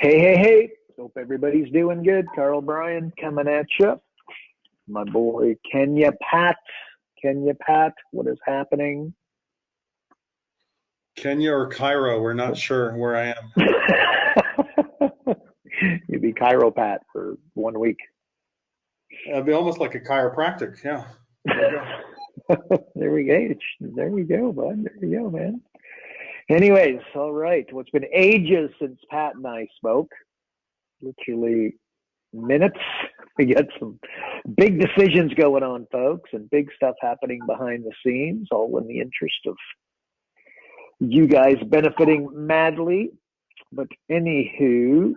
Hey, hey, hey. Hope everybody's doing good. Carl Bryan coming at you. My boy Kenya Pat. Kenya Pat, what is happening? Kenya or Cairo, we're not sure where I am. You'd be Cairo Pat for 1 week. It'd be almost like a chiropractic, yeah. There we go. There we go, bud. There we go, man. Anyways, all right. Well, it's been ages since Pat and I spoke. Literally minutes. We got some big decisions going on, folks, and big stuff happening behind the scenes, all in the interest of you guys benefiting madly. But anywho,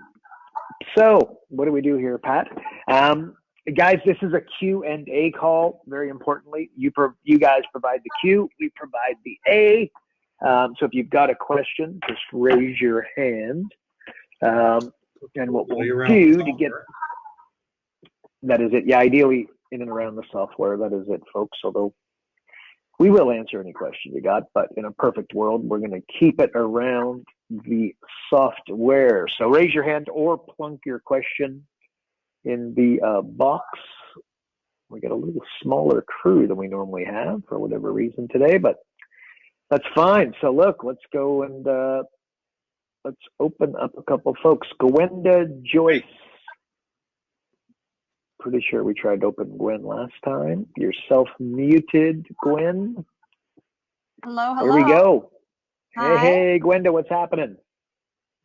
so what do we do here, Pat? Guys, this is a Q&A call. Very importantly, you guys provide the Q, we provide the A. So if you've got a question, just raise your hand. And what we'll do to get that is it. Yeah, ideally in and around the software. That is it, folks. Although we will answer any question you got, but in a perfect world, we're going to keep it around the software. So raise your hand or plunk your question in the box. We got a little smaller crew than we normally have for whatever reason today, but that's fine. So look, let's go and let's open up a couple folks. Gwenda Joyce. Pretty sure we tried to open Gwen last time. You're self-muted, Gwen. Hello, hello. Here we go. Hi. Hey, Gwenda, what's happening?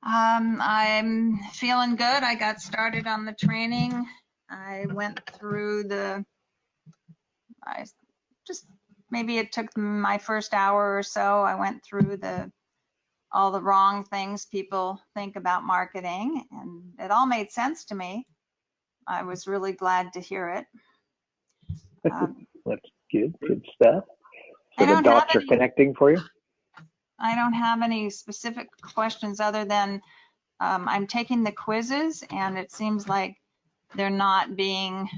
I'm feeling good. I got started on the training. I went through maybe it took my first hour or so. I went through all the wrong things people think about marketing, and it all made sense to me. I was really glad to hear it. That's good stuff. So the dots are connecting for you? I don't have any specific questions other than I'm taking the quizzes, and it seems like they're not being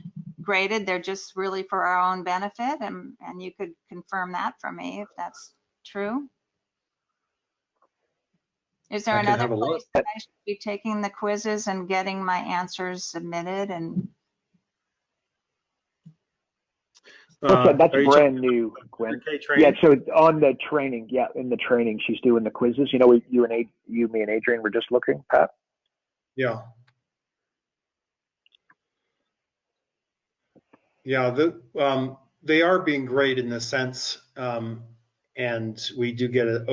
graded. They're just really for our own benefit, and you could confirm that for me if that's true. Is there another place that I should be taking the quizzes and getting my answers submitted? And that's brand new, Gwen. Yeah, so on the training, in the training, she's doing the quizzes. You know, me and Adrian were just looking, Pat. Yeah. Yeah, they are being graded in a sense, and we do get an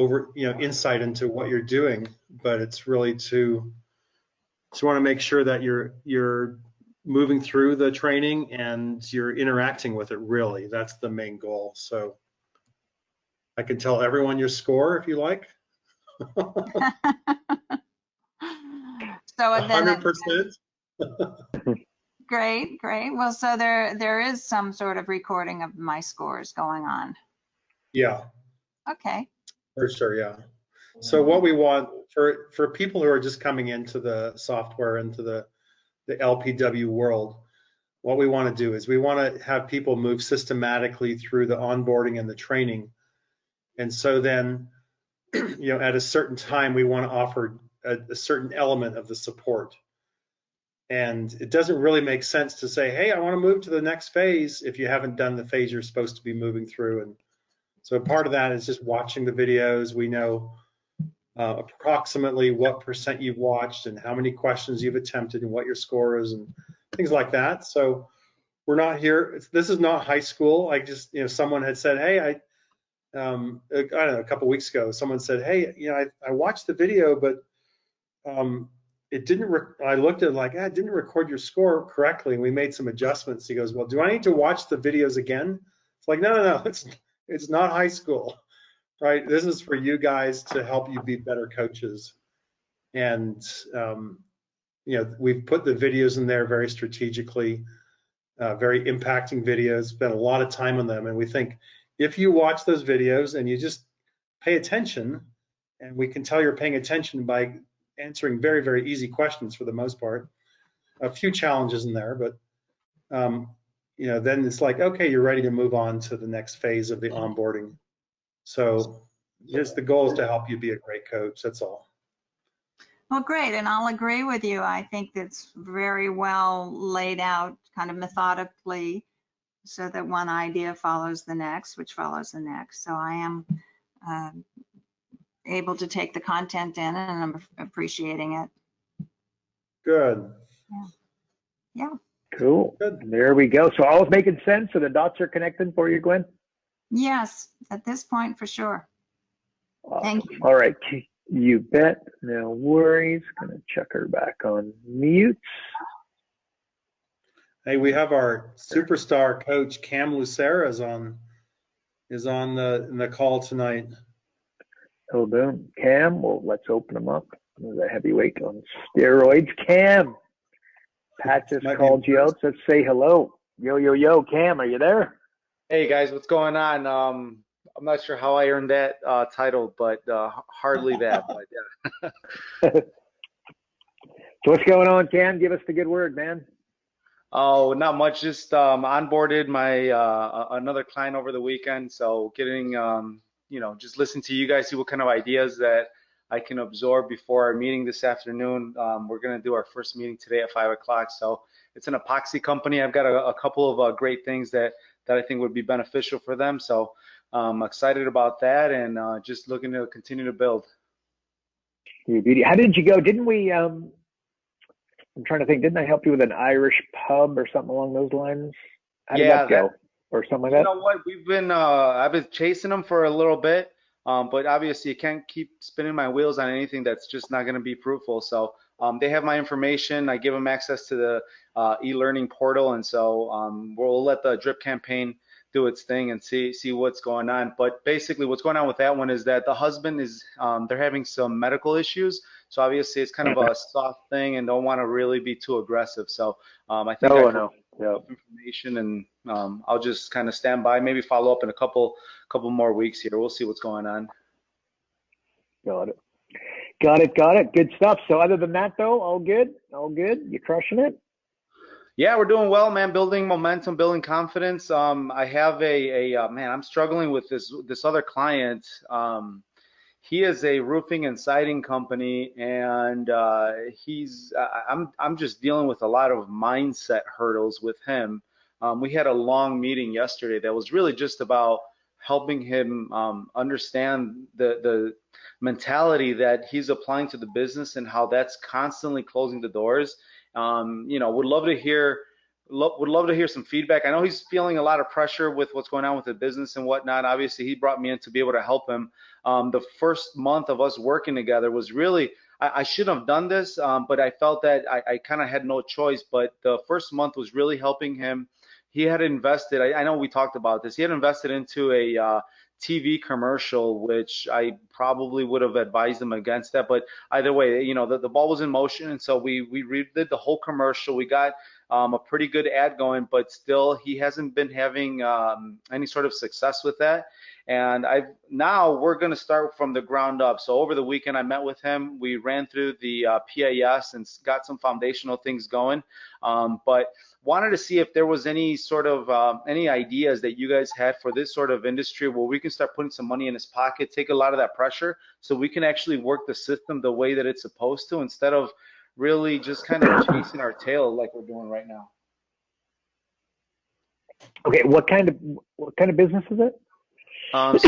insight into what you're doing, but it's really to want to make sure that you're moving through the training and you're interacting with it. Really, that's the main goal. So I can tell everyone your score if you like. So 100%. Great. Well, so there is some sort of recording of my scores going on. Yeah. Okay. For sure, yeah. So what we want for people who are just coming into the software, into the LPW world, what we want to do is we want to have people move systematically through the onboarding and the training. And so then, at a certain time, we want to offer a certain element of the support. And it doesn't really make sense to say, hey, I want to move to the next phase if you haven't done the phase you're supposed to be moving through. And so part of that is just watching the videos. We know approximately what % you've watched and how many questions you've attempted and what your score is and things like that. So we're not here. This is not high school. I just, someone had said, hey, I don't know, a couple weeks ago, someone said, hey, I watched the video, but it didn't, I looked at it like, it didn't record your score correctly. And we made some adjustments. He goes, well, do I need to watch the videos again? It's like, no, it's not high school, right? This is for you guys to help you be better coaches. And, we've put the videos in there very strategically, very impacting videos, spent a lot of time on them. And we think if you watch those videos and you just pay attention, and we can tell you're paying attention by answering very, very easy questions for the most part, a few challenges in there, but then it's like, okay, you're ready to move on to the next phase of the onboarding. So just the goal is to help you be a great coach. That's all. Well, great, and I'll agree with you. I think that's very well laid out, kind of methodically, so that one idea follows the next, which follows the next. So I am um, able to take the content in, and I'm appreciating it. Good. Yeah. Cool. Good. There we go. So all's making sense. So the dots are connecting for you, Gwen? Yes, at this point, for sure. Thank you. All right. You bet. No worries. Gonna check her back on mute. Hey, we have our superstar coach Cam Lucera is on the call tonight. Oh, boom. Cam, well, let's open him up. There's a heavyweight on steroids. Cam, Pat just called you out. Let's say hello. Yo, yo, yo. Cam, are you there? Hey guys, what's going on? I'm not sure how I earned that title, but hardly that. But yeah. So what's going on, Cam? Give us the good word, man. Oh, not much. Just onboarded my another client over the weekend. So getting just listen to you guys, see what kind of ideas that I can absorb before our meeting this afternoon. We're gonna do our first meeting today at 5 o'clock. So it's an epoxy company. I've got a couple of great things that I think would be beneficial for them. So I'm excited about that, and just looking to continue to build. How did you go? Didn't we? I'm trying to think. Didn't I help you with an Irish pub or something along those lines? How did that go? Or something like that? You know what? We've been I've been chasing them for a little bit, but obviously you can't keep spinning my wheels on anything that's just not going to be fruitful. So they have my information. I give them access to the e-learning portal, and so we'll let the drip campaign do its thing and see what's going on. But basically, what's going on with that one is that the husband is they're having some medical issues. So obviously it's kind of a soft thing and don't want to really be too aggressive. So I think information, and I'll just kind of stand by, maybe follow up in a couple more weeks here. We'll see what's going on. Got it. Good stuff. So other than that though, all good? You crushing it? Yeah, we're doing well, man. Building momentum, building confidence. I have man, I'm struggling with this other client. He is a roofing and siding company, and I'm just dealing with a lot of mindset hurdles with him. We had a long meeting yesterday that was really just about helping him understand the mentality that he's applying to the business and how that's constantly closing the doors. Would love to hear some feedback. I know he's feeling a lot of pressure with what's going on with the business and whatnot. Obviously, he brought me in to be able to help him. The first month of us working together was really, I shouldn't have done this, but I felt that I kind of had no choice. But the first month was really helping him. He had invested, I know we talked about this, he had invested into a TV commercial, which I probably would have advised him against that. But either way, the ball was in motion. And so we redid the whole commercial. We got a pretty good ad going, but still he hasn't been having any sort of success with that. And now we're going to start from the ground up. So over the weekend, I met with him. We ran through the PAS and got some foundational things going. But wanted to see if there was any sort of any ideas that you guys had for this sort of industry where we can start putting some money in his pocket, take a lot of that pressure, so we can actually work the system the way that it's supposed to, instead of really just kind of chasing our tail like we're doing right now. Okay, what kind of business is it? So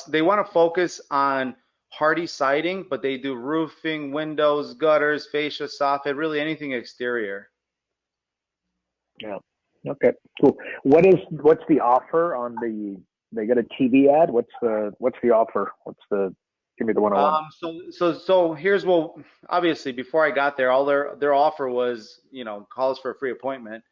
they want to focus on hardy siding, but they do roofing, windows, gutters, fascia, soffit, really anything exterior. Yeah. Okay. Cool. What's the offer on they got a TV ad? What's the offer? Give me the 101. So here's what, obviously before I got there, all their offer was, call us for a free appointment.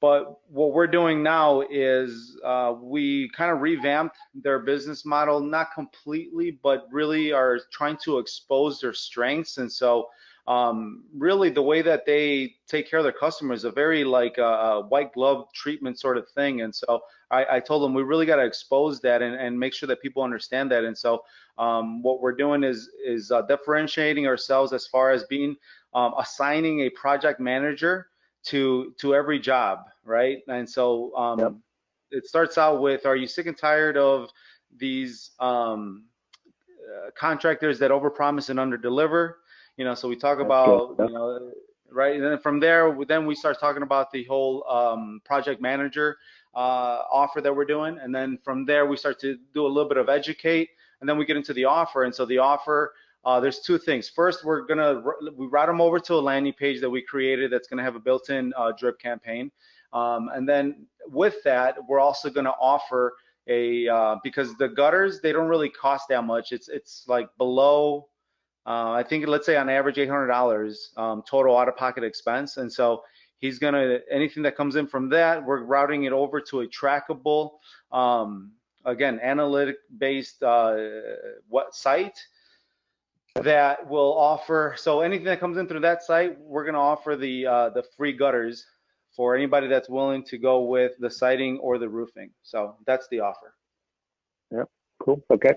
But what we're doing now is we kind of revamped their business model, not completely, but really are trying to expose their strengths. And so really the way that they take care of their customers is a very like a white glove treatment sort of thing. And so I told them we really got to expose that and make sure that people understand that. And so what we're doing is differentiating ourselves as far as being assigning a project manager to every job, right? And so It starts out with, are you sick and tired of these contractors that overpromise and underdeliver. So we talk That's about, good. right? And then from there, then we start talking about the whole project manager offer that we're doing. And then from there, we start to do a little bit of educate, and then we get into the offer. And so the offer, there's two things. First, we route them over to a landing page that we created that's going to have a built-in drip campaign. And then with that, we're also going to offer because the gutters, they don't really cost that much. It's like below, I think, let's say on average $800 total out-of-pocket expense. And so he's gonna, anything that comes in from that, we're routing it over to a trackable, again, analytic-based site that will offer. So anything that comes in through that site, we're gonna offer the free gutters for anybody that's willing to go with the siding or the roofing. So that's the offer. Yep. Cool. Okay.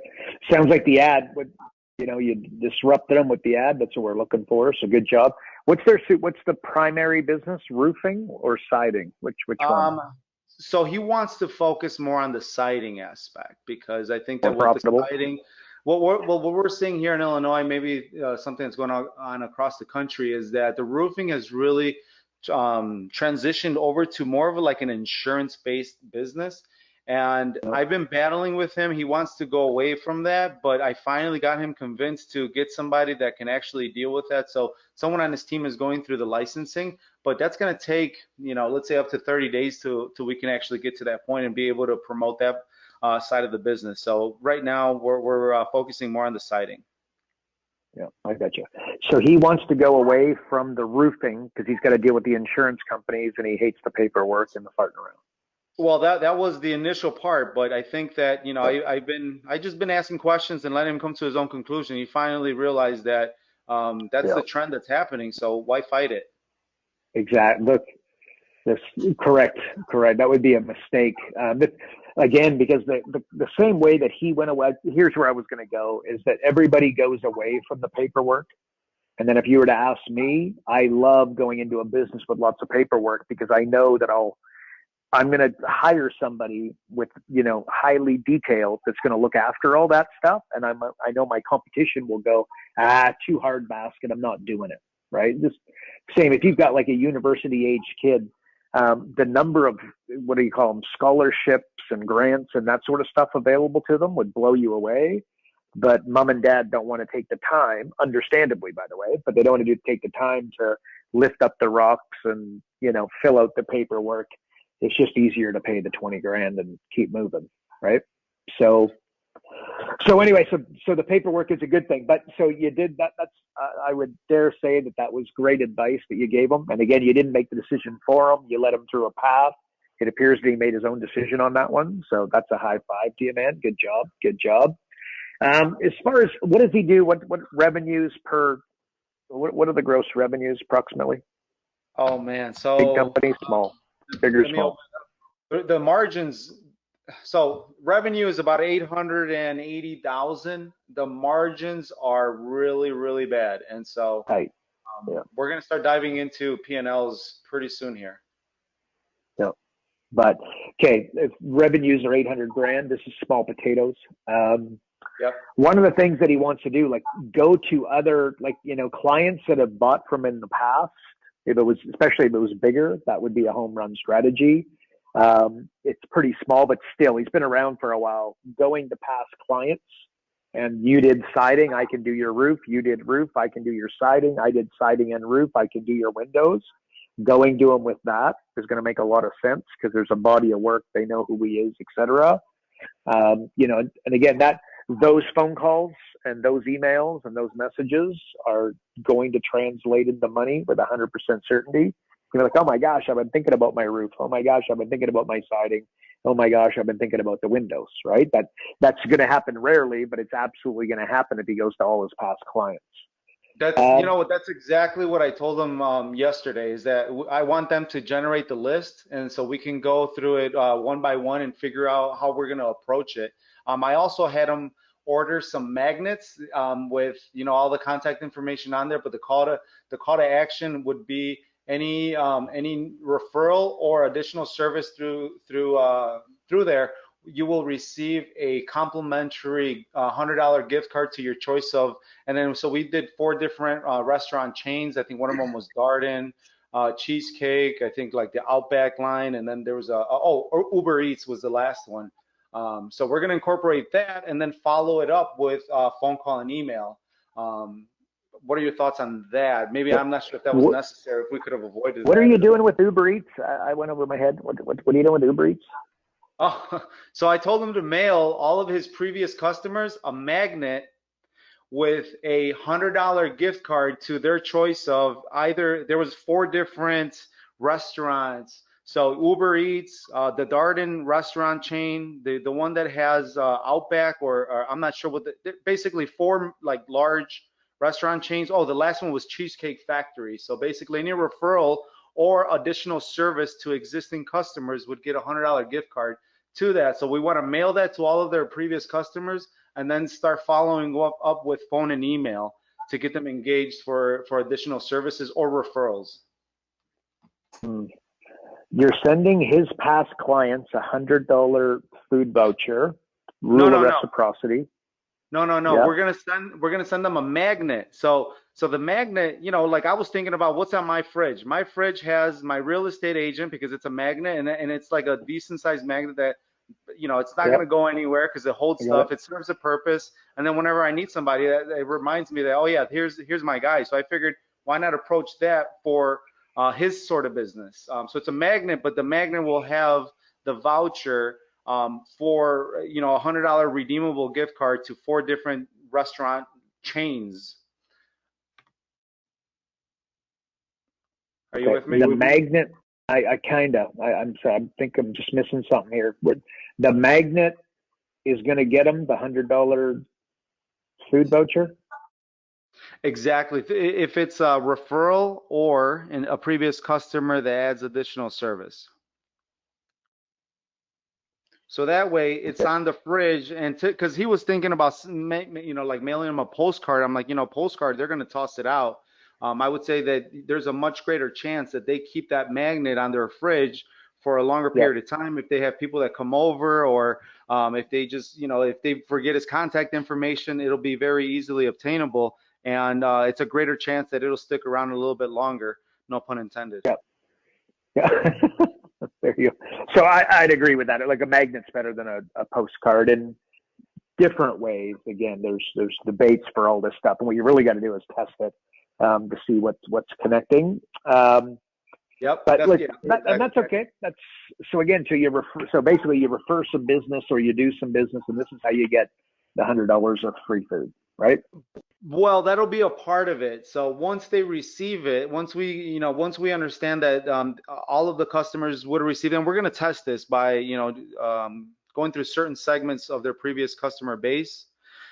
Sounds like the ad would, you disrupted them with the ad. That's what we're looking for. So good job. What's the primary business? Roofing or siding? Which one? So he wants to focus more on the siding aspect, because I think that More with the siding, what we're seeing here in Illinois, maybe something that's going on across the country, is that the roofing has really transitioned over to more of like an insurance-based business. And I've been battling with him. He wants to go away from that, but I finally got him convinced to get somebody that can actually deal with that. So someone on his team is going through the licensing, but that's going to take, let's say up to 30 days till we can actually get to that point and be able to promote that side of the business. So right now we're focusing more on the siding. Yeah, I got you. So he wants to go away from the roofing because he's got to deal with the insurance companies and he hates the paperwork and the farting around. Well, that was the initial part, but I think that, I just been asking questions and letting him come to his own conclusion. He finally realized that that's the trend that's happening. So why fight it? Exactly. Look, that's correct. That would be a mistake. Again, because the same way that he went away, here's where I was going to go, is that everybody goes away from the paperwork. And then if you were to ask me, I love going into a business with lots of paperwork because I know that I'm going to hire somebody with, highly detailed that's going to look after all that stuff. And I know my competition will go, too hard basket. I'm not doing it. Right. Just same. If you've got like a university age kid, the number of, what do you call them? Scholarships and grants and that sort of stuff available to them would blow you away. But mom and dad don't want to take the time, understandably, by the way, but they don't want to take the time to lift up the rocks and, fill out the paperwork. It's just easier to pay the 20 grand and keep moving, right? So anyway, so the paperwork is a good thing. But so you did that. That's I would dare say that was great advice that you gave him. And again, you didn't make the decision for him. You led him through a path. It appears that he made his own decision on that one. So that's a high five to you, man. Good job. As far as what does he do? What revenues what are the gross revenues approximately? Oh man, so big company, small. Bigger, small. The margins, so revenue is about 880,000. The margins are really, really bad. And so we're going to start diving into P&Ls pretty soon here. Yeah. But okay, if revenues are 800 grand, this is small potatoes. Yep. One of the things that he wants to do, like go to other, clients that have bought from in the past. Especially if it was bigger, that would be a home run strategy. It's pretty small, but still, he's been around for a while. Going to past clients, and you did siding, I can do your roof. You did roof, I can do your siding. I did siding and roof, I can do your windows. Going to him with that is going to make a lot of sense because there's a body of work. They know who he is, etc. And again, those phone calls and those emails and those messages are going to translate into money with 100% certainty. You're like, oh my gosh, I've been thinking about my roof. Oh my gosh, I've been thinking about my siding. Oh my gosh, I've been thinking about the windows, right? That's going to happen rarely, but it's absolutely going to happen if he goes to all his past clients. That's, that's exactly what I told them yesterday, is that I want them to generate the list. And so we can go through it one by one and figure out how we're going to approach it. I also had them order some magnets with, all the contact information on there, but the call to action would be any referral or additional service through there you will receive a complimentary $100 gift card to your choice of, and then so we did 4 different restaurant chains. I think one of them was Darden, Cheesecake, I think like the Outback line, and then there was or Uber Eats was the last one. So we're gonna incorporate that and then follow it up with phone call and email. What are your thoughts on that? Maybe I'm not sure if that was necessary, if we could have avoided What that. are you doing with Uber Eats? I went over my head. What are you doing with Uber Eats? Oh, so I told him to mail all of his previous customers a magnet with a $100 gift card to their choice of either, there was 4 different restaurants. So Uber Eats, the Darden restaurant chain, the one that has Outback, or I'm not sure what, basically 4 like large restaurant chains. Oh, the last one was Cheesecake Factory. So basically any referral or additional service to existing customers would get a $100 gift card to that. So we want to mail that to all of their previous customers and then start following up with phone and email to get them engaged for additional services or referrals. You're sending his past clients a $100 food voucher, rule of reciprocity. No. Yeah. We're gonna send them a magnet. So the magnet, you know, like I was thinking about what's on my fridge. My fridge has my real estate agent because it's a magnet and it's like a decent sized magnet that, you know, it's not gonna go anywhere because it holds stuff. It serves a purpose. And then whenever I need somebody, it reminds me that, oh yeah, here's my guy. So I figured why not approach that for his sort of business. So it's a magnet, but the magnet will have the voucher for, you know, a $100 redeemable gift card to 4 different restaurant chains. Are you with me? The magnet, I think I'm just missing something here. The magnet is going to get them the $100 food voucher? Exactly. If it's a referral or a previous customer that adds additional service. So that way it's on the fridge, and because he was thinking about, you know, like mailing him a postcard. I'm like, you know, postcard, they're going to toss it out. I would say that there's a much greater chance that they keep that magnet on their fridge for a longer period of time if they have people that come over, or if they just, you know, if they forget his contact information, it'll be very easily obtainable, and it's a greater chance that it'll stick around a little bit longer. No pun intended. Yeah. There you go. So I'd agree with that. Like a magnet's better than a postcard in different ways. Again, there's debates for all this stuff, and what you really got to do is test it to see what's connecting. Yep. But and that's okay. That's so again. So basically, you refer some business or you do some business, and this is how you get the $100 of free food, right? Well, that'll be a part of it. So once they receive it, once we understand that all of the customers would receive it, and we're going to test this by, you know, going through certain segments of their previous customer base.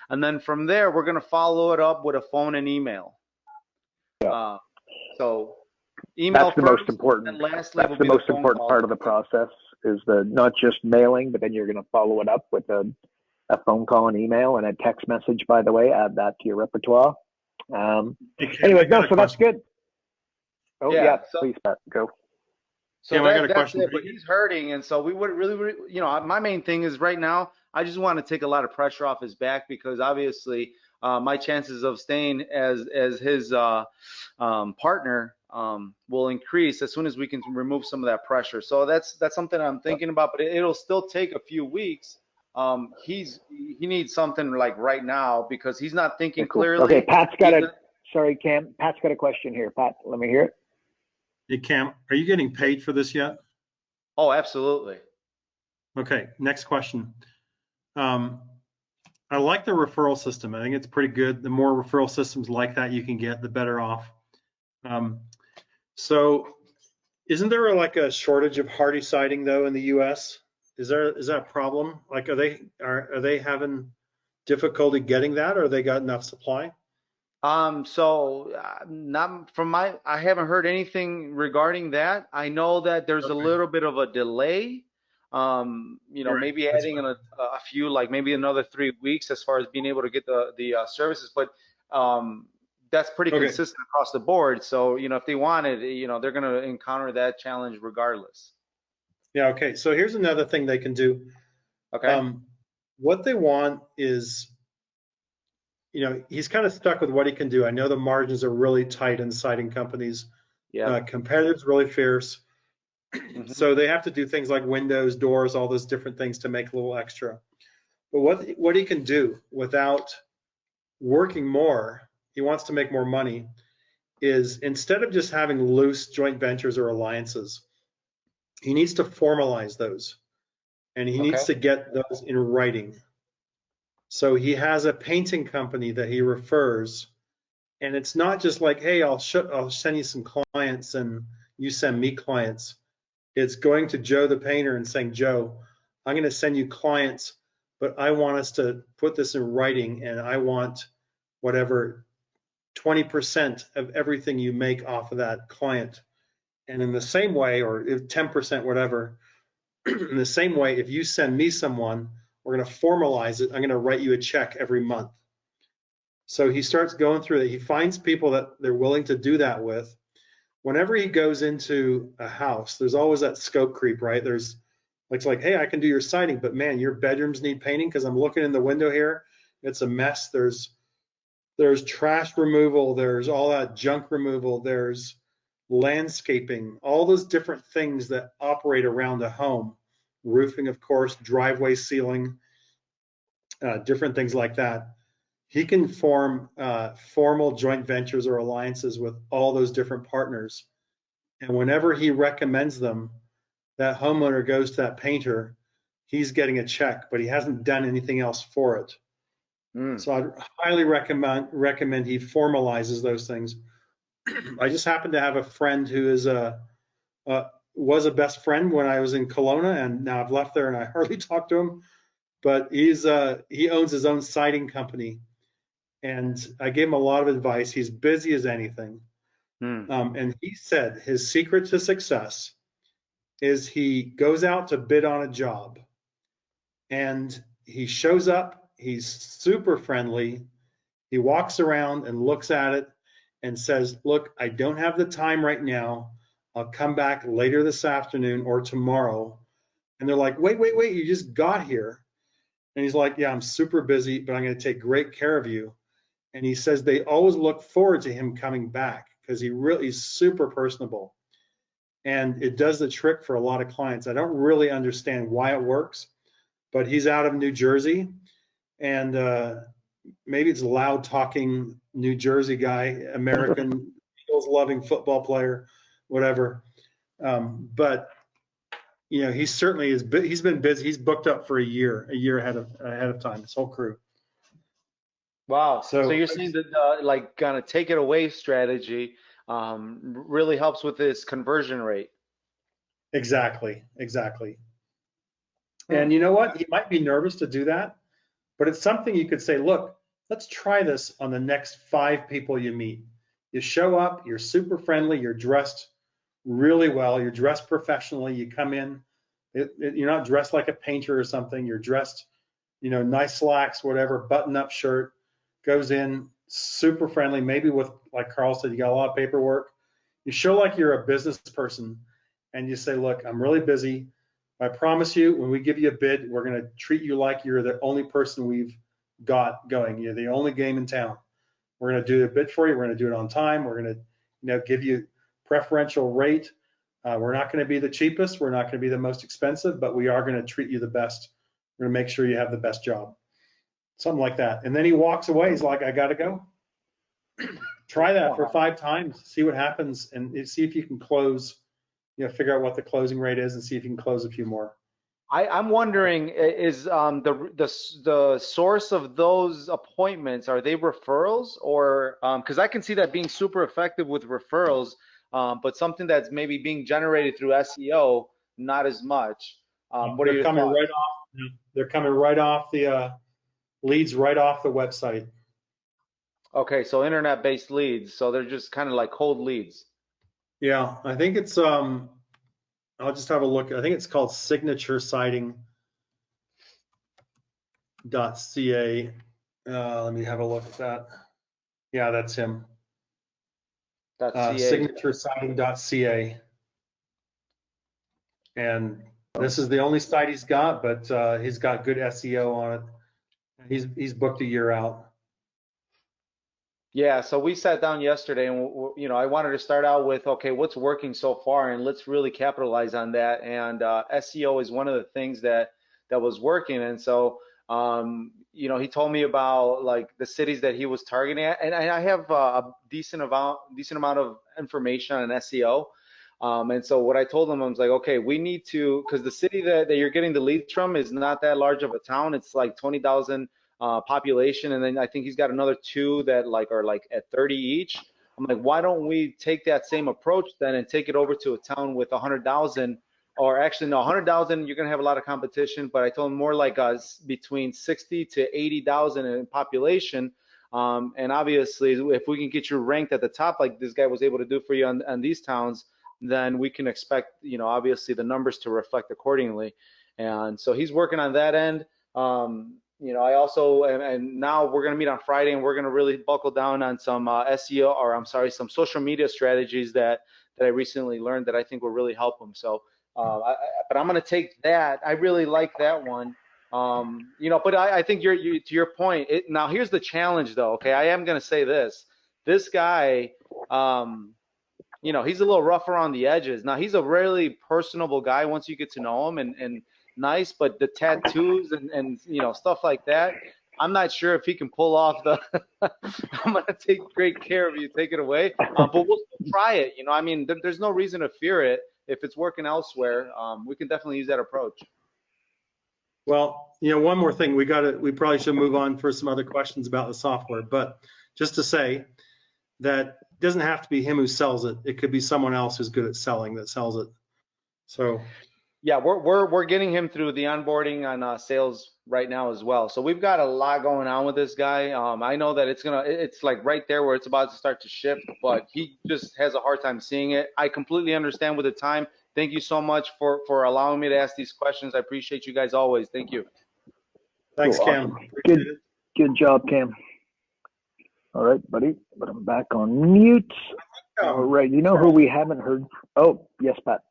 And then from there, we're going to follow it up with a phone and email. Yeah. So email that's the first, most important. and lastly that's the most important part of the process is not just mailing, but then you're going to follow it up with a phone call and email and a text message, by the way. Add that to your repertoire. Anyway, so that's good. Oh yeah, so, please, Pat, go. So I got a question. But he's hurting, and so we would really, you know, my main thing is right now, I just want to take a lot of pressure off his back, because obviously my chances of staying as his partner will increase as soon as we can remove some of that pressure. So that's something I'm thinking about, but it'll still take a few weeks. He needs something like right now, because he's not thinking clearly. Okay, Cam, Pat's got a question here. Pat, let me hear it. Hey, Cam, are you getting paid for this yet? Oh, absolutely. Okay, next question. I like the referral system. I think it's pretty good. The more referral systems like that you can get, the better off. So isn't there like a shortage of hardy siding though in the US? Is that a problem? Like, are they having difficulty getting that, or they got enough supply? So not from I haven't heard anything regarding that. I know that there's a little bit of a delay. You know, maybe adding in a few, like maybe another 3 weeks as far as being able to get the services, but that's pretty consistent across the board. So, you know, if they want it, you know, they're going to encounter that challenge regardless. Yeah, okay. So here's another thing they can do. Okay. What they want is, he's kind of stuck with what he can do. I know the margins are really tight in siding companies. Yeah. Competitors really fierce. Mhm. So they have to do things like windows, doors, all those different things to make a little extra. But what he can do without working more, he wants to make more money, is instead of just having loose joint ventures or alliances, he needs to formalize those and he needs Okay. to get those in writing. So he has a painting company that he refers, and it's not just like, hey, I'll send you some clients and you send me clients. It's going to Joe the painter and saying, Joe, I'm going to send you clients, but I want us to put this in writing, and I want whatever 20% of everything you make off of that client. And in the same way, or 10%, whatever, in the same way, if you send me someone, we're going to formalize it. I'm going to write you a check every month. So he starts going through it. He finds people that they're willing to do that with. Whenever he goes into a house, there's always that scope creep, right? There's it's like, hey, I can do your siding, but man, your bedrooms need painting because I'm looking in the window here. It's a mess. There's trash removal. There's all that junk removal. There's landscaping, all those different things that operate around a home. Roofing, of course, driveway sealing, different things like that. He can form formal joint ventures or alliances with all those different partners. And whenever he recommends them, that homeowner goes to that painter, he's getting a check, but he hasn't done anything else for it. Mm. So I'd highly recommend he formalizes those things. I just happen to have a friend who is was a best friend when I was in Kelowna, and now I've left there and I hardly talk to him. But he owns his own siding company, and I gave him a lot of advice. He's busy as anything, Mm. and he said his secret to success is he goes out to bid on a job, and he shows up. He's super friendly. He walks around and looks at it and says, look, I don't have the time right now. I'll come back later this afternoon or tomorrow. And they're like, wait, you just got here. And he's like, yeah, I'm super busy, but I'm going to take great care of you. And he says they always look forward to him coming back because he's super personable. And it does the trick for a lot of clients. I don't really understand why it works, but he's out of New Jersey. And maybe it's a loud talking New Jersey guy, American, Eagles loving football player, whatever. But he certainly is. He's been busy. He's booked up for a year ahead of time. His whole crew. Wow. So So you're saying that like kind of take it away strategy really helps with this conversion rate. exactly. Hmm. And you know what? He might be nervous to do that, but it's something you could say, look, let's try this on the next 5 people you meet. You show up, you're super friendly, you're dressed really well, you're dressed professionally, you come in, you're not dressed like a painter or something, you're dressed, nice slacks, whatever, button-up shirt, goes in, super friendly, maybe with, like Carl said, you got a lot of paperwork. You show like you're a business person and you say, look, I'm really busy. I promise you, when we give you a bid, we're going to treat you like you're the only person we've got going. You're the only game in town. We're going to do a bid for you. We're going to do it on time. We're going to, give you preferential rate. We're not going to be the cheapest. We're not going to be the most expensive, but we are going to treat you the best. We're going to make sure you have the best job. Something like that. And then he walks away. He's like, I got to go. Try that for 5 times. See what happens and see if you can close, figure out what the closing rate is and see if you can close a few more. I'm wondering, is the source of those appointments, are they referrals or because I can see that being super effective with referrals, but something that's maybe being generated through SEO, not as much. What are They're your coming thoughts? right off. They're coming right off the leads, right off the website. Okay, so internet-based leads, so they're just kind of like cold leads. Yeah, I think it's I'll just have a look. I think it's called signaturesiding.ca. Let me have a look at that. Yeah, that's him. That's CA. Signaturesiding.ca. And This is the only site he's got, but he's got good SEO on it. He's booked a year out. Yeah, so we sat down yesterday and I wanted to start out with, okay, what's working so far and let's really capitalize on that. And SEO is one of the things that was working. And so he told me about like the cities that he was targeting at, and I have a decent amount of information on SEO. And so what I told him, I was like, okay, we need to, because the city that you're getting the leads from is not that large of a town. It's like 20,000 population, and then I think he's got another 2 that are at 30 each. I'm like, why don't we take that same approach then and take it over to a town with 100,000, or actually no, 100,000, you're gonna have a lot of competition, but I told him more like between 60 to 80,000 in population. And obviously, if we can get you ranked at the top, like this guy was able to do for you on these towns, then we can expect, obviously the numbers to reflect accordingly. And so he's working on that end. I also, and now we're going to meet on Friday and we're going to really buckle down on some SEO, or I'm sorry, some social media strategies that I recently learned that I think will really help him. So, but I'm going to take that. I really like that one. But I think to your point, now here's the challenge though. Okay. I am going to say this guy, he's a little rough around the edges. Now he's a really personable guy once you get to know him and nice, but the tattoos and stuff like that, I'm not sure if he can pull off the I'm gonna take great care of you, take it away, but we'll still try it. I mean, there's no reason to fear it if it's working elsewhere. We can definitely use that approach. Well, one more thing, we probably should move on for some other questions about the software, but just to say that it doesn't have to be him who sells it. It could be someone else who's good at selling that sells it. So yeah, we're getting him through the onboarding on sales right now as well. So we've got a lot going on with this guy. I know that it's like right there where it's about to start to ship, but he just has a hard time seeing it. I completely understand with the time. Thank you so much for allowing me to ask these questions. I appreciate you guys always. Thank you. Thanks, Cool, Cam. Awesome. Good job, Cam. All right, buddy, but I'm back on mute. All right, you know who we haven't heard? Oh, yes, Pat.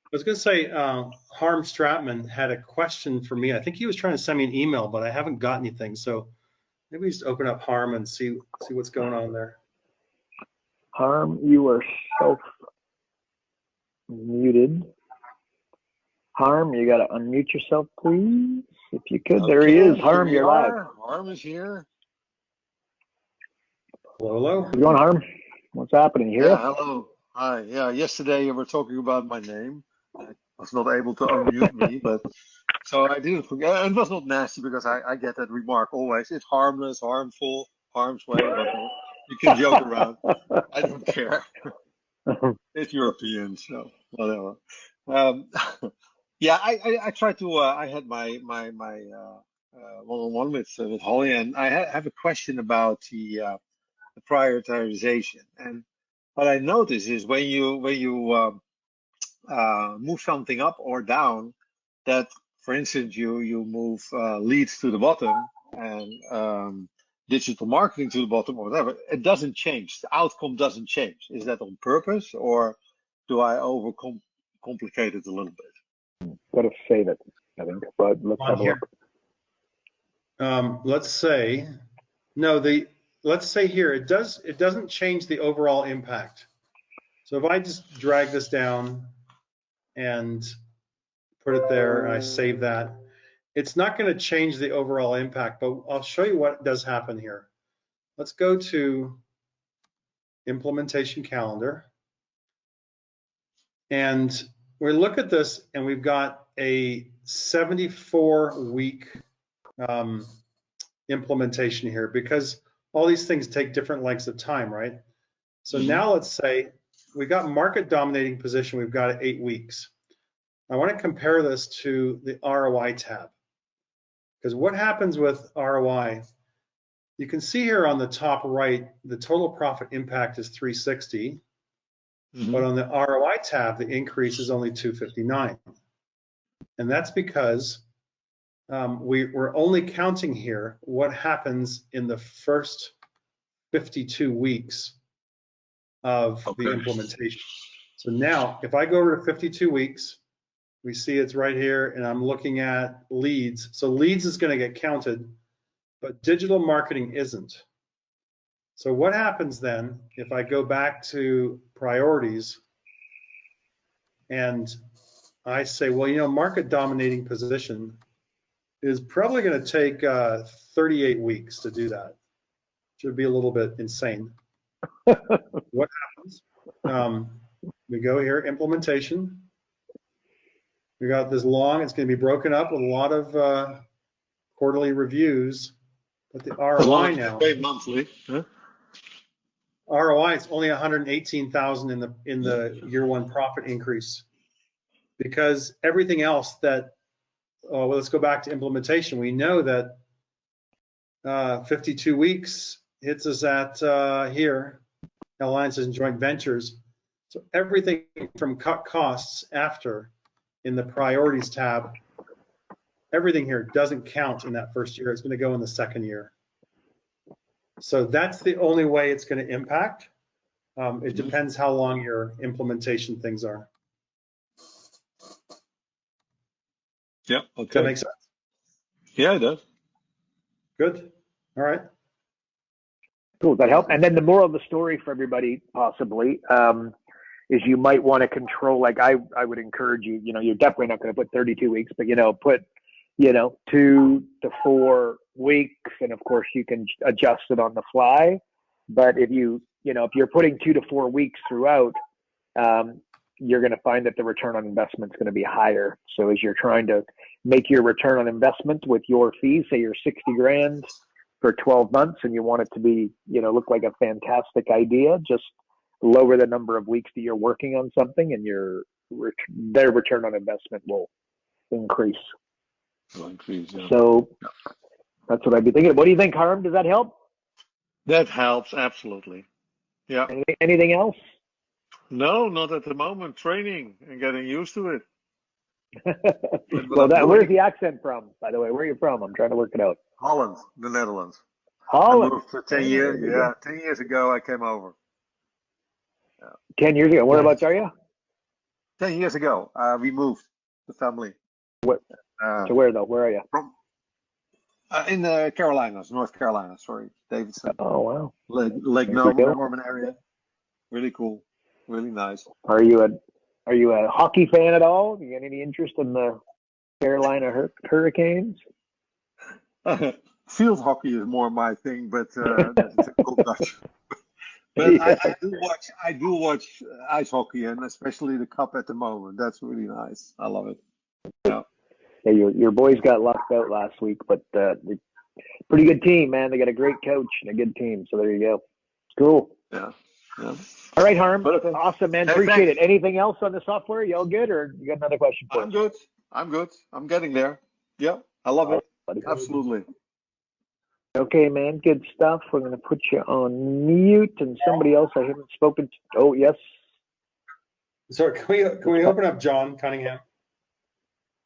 I was going to say, Harm Stratman had a question for me. I think he was trying to send me an email, but I haven't got anything. So maybe we just open up Harm and see what's going on there. Harm, you are self-muted. Harm, you got to unmute yourself, please, if you could. Okay, there he is. Harm, you're live. Harm is here. Hello. How's it going, Harm? What's happening here? Yeah, hello. Hi. Yeah, yesterday you were talking about my name. I was not able to unmute me, but so I didn't forget. It was not nasty because I get that remark always. It's harmless, harmful, harm's way. You can joke around. I don't care. It's European, so whatever. Yeah, I tried to. I had my one-on-one with Holly, and I have a question about the prioritization. And what I notice is when you move something up or down, that, for instance, you move leads to the bottom and digital marketing to the bottom or whatever, it doesn't change. The outcome doesn't change. Is that on purpose, or do I overcomplicate it a little bit? Got to save it, I think. But let's have a look. Let's say here it doesn't change the overall impact. So if I just drag this down and put it there and I save that, it's not going to change the overall impact, but I'll show you what does happen here. Let's go to implementation calendar, and we look at this and we've got a 74-week implementation here, because all these things take different lengths of time, right? So now let's say we got market dominating position, we've got 8 weeks. I want to compare this to the ROI tab, because what happens with ROI, you can see here on the top right, the total profit impact is 360, but on the ROI tab, the increase is only 259. And that's because we're only counting here what happens in the first 52 weeks of the implementation. So now, if I go over to 52 weeks, We see it's right here, and I'm looking at leads. So leads is going to get counted, but digital marketing isn't. So what happens then if I go back to priorities and I say, well, you know, market dominating position is probably going to take 38 weeks to do that. Should be a little bit insane. What happens? We go here, implementation. We got this long, it's going to be broken up with a lot of quarterly reviews, but the ROI now. Pay monthly. Huh? ROI is only 118,000 in the year one profit increase, because everything else that, well, let's go back to implementation. We know that 52 weeks hits us at here, alliances and joint ventures. So everything from cut costs after in the priorities tab, everything here doesn't count in that first year. It's going to go in the second year. So that's the only way it's going to impact. It depends how long your implementation things are. Yeah. Does Okay. that make sense? Yeah, it does. Good. All right. Cool. That help. And then the moral of the story for everybody possibly is you might want to control, like I would encourage you, you know, you're definitely not going to put 32 weeks, but, you know, put, you know, 2 to 4 weeks. And of course you can adjust it on the fly. But if you know, if you're putting 2 to 4 weeks throughout, you're going to find that the return on investment is going to be higher. So as you're trying to make your return on investment with your fees, say you're 60 grand for 12 months and you want it to be, you know, look like a fantastic idea, just lower the number of weeks that you're working on something and their return on investment will increase. Will increase, yeah. So that's what I'd be thinking. What do you think, Harm? Does that help? That helps, absolutely. Yeah. Anything else? No, not at the moment. Training and getting used to it. Well, where's the accent from, by the way? Where are you from? I'm trying to work it out. Holland, the Netherlands. Holland. I moved for 10 years. Yeah, 10 years ago I came over. 10 years ago. Whereabouts are you? 10 years ago, we moved, the family. What? So where though? Where are you? From in the Carolinas, North Carolina. Sorry, Davidson. Oh wow. Lake Norman area. Really cool. Really nice. Are you a hockey fan at all? You got any interest in the Carolina Hurricanes? Field hockey is more my thing, but that's typical Dutch. But Yeah. I do watch ice hockey, and especially the cup at the moment. That's really nice. I love it. Yeah. Yeah, your boys got locked out last week, but pretty good team, man. They got a great coach and a good team. So there you go. Cool. Yeah. Yeah. All right, Harm. Okay. Awesome, man. Hey, Appreciate thanks. it. Anything else on the software? You all good, or you got another question for I'm us? good. I'm good. I'm getting there. Yeah. I love it. Absolutely. Okay, man. Good stuff. We're going to put you on mute, and somebody else I haven't spoken to. Oh, yes. So can we open up John Cunningham?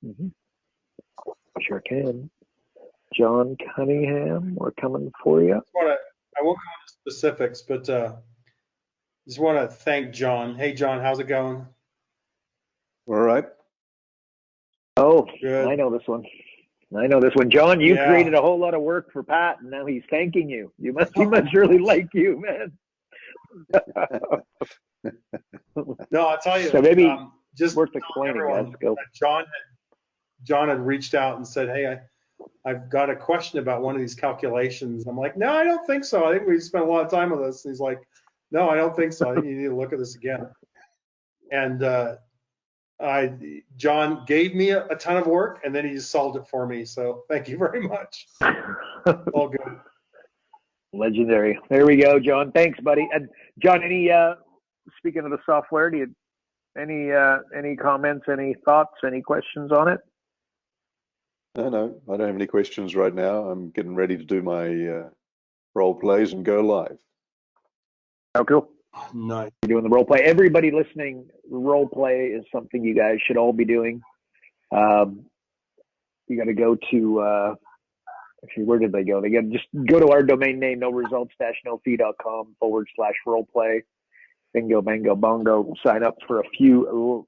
Mm-hmm. Sure can. John Cunningham, we're coming for you. I won't go into specifics, but just want to thank John. Hey, John, how's it going? All right. Oh, Good. I know this one. John, you Yeah. created a whole lot of work for Pat, and now he's thanking you. He must really like you, man. No, I'll tell you. So maybe just worth explaining, everyone, guys. Go. John had reached out and said, hey, I've got a question about one of these calculations. I'm like, no, I don't think so. I think we spent a lot of time with this. And he's like, no, I don't think so. I think you need to look at this again. And John gave me a ton of work, and then he just solved it for me. So thank you very much. All good. Legendary. There we go, John. Thanks, buddy. And John, speaking of the software, do you any comments, any thoughts, any questions on it? No, I don't have any questions right now. I'm getting ready to do my role plays and go live. Oh, cool. Nice. You're doing the role play. Everybody listening, role play is something you guys should all be doing. You got to go to, actually, where did they go? They got to just go to our domain name, noresults-nofee.com/role play. Bingo, bango, bongo. Sign up for a few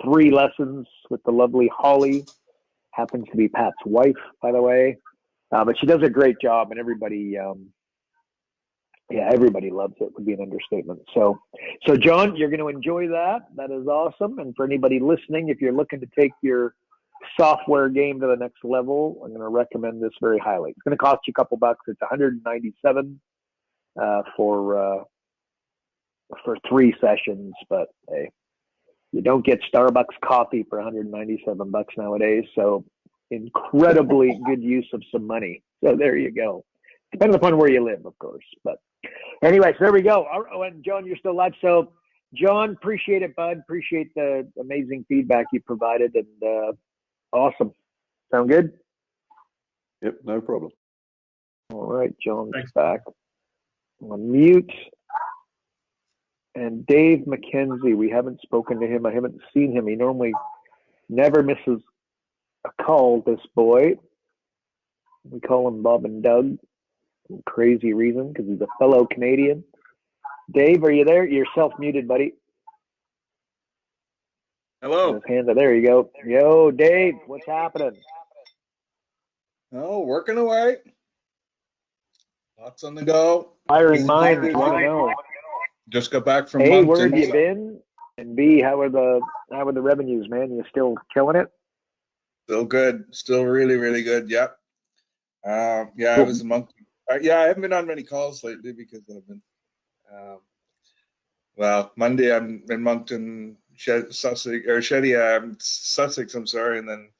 3 lessons with the lovely Holly. Happens to be Pat's wife, by the way. But she does a great job, and everybody, everybody loves it, would be an understatement. So John, you're going to enjoy that. That is awesome. And for anybody listening, if you're looking to take your software game to the next level, I'm going to recommend this very highly. It's going to cost you a couple bucks. It's $197 for 3 sessions, but hey, you don't get Starbucks coffee for $197 nowadays. So incredibly good use of some money. So there you go. Depending upon where you live, of course. But anyway, so there we go. Oh, and John, you're still live. So John, appreciate it, bud. Appreciate the amazing feedback you provided, and awesome. Sound good? Yep, no problem. All right, John's Thanks. back. I'm on mute. And Dave McKenzie, we haven't spoken to him. I haven't seen him. He normally never misses a call, this boy. We call him Bob and Doug. Some crazy reason, because he's a fellow Canadian. Dave, are you there? You're self-muted, buddy. Hello. His hand, there you go. Yo, Dave, what's happening? Oh, working away. Lots on the go. Firing minds, want to know. Just got back from A, Moncton. where have you been? And B, how are the revenues, man? You still killing it? Still good. Still really, really good. Yep. I was in Moncton. I haven't been on many calls lately because I've been. Monday I'm in Moncton, Sussex. I'm sorry, and then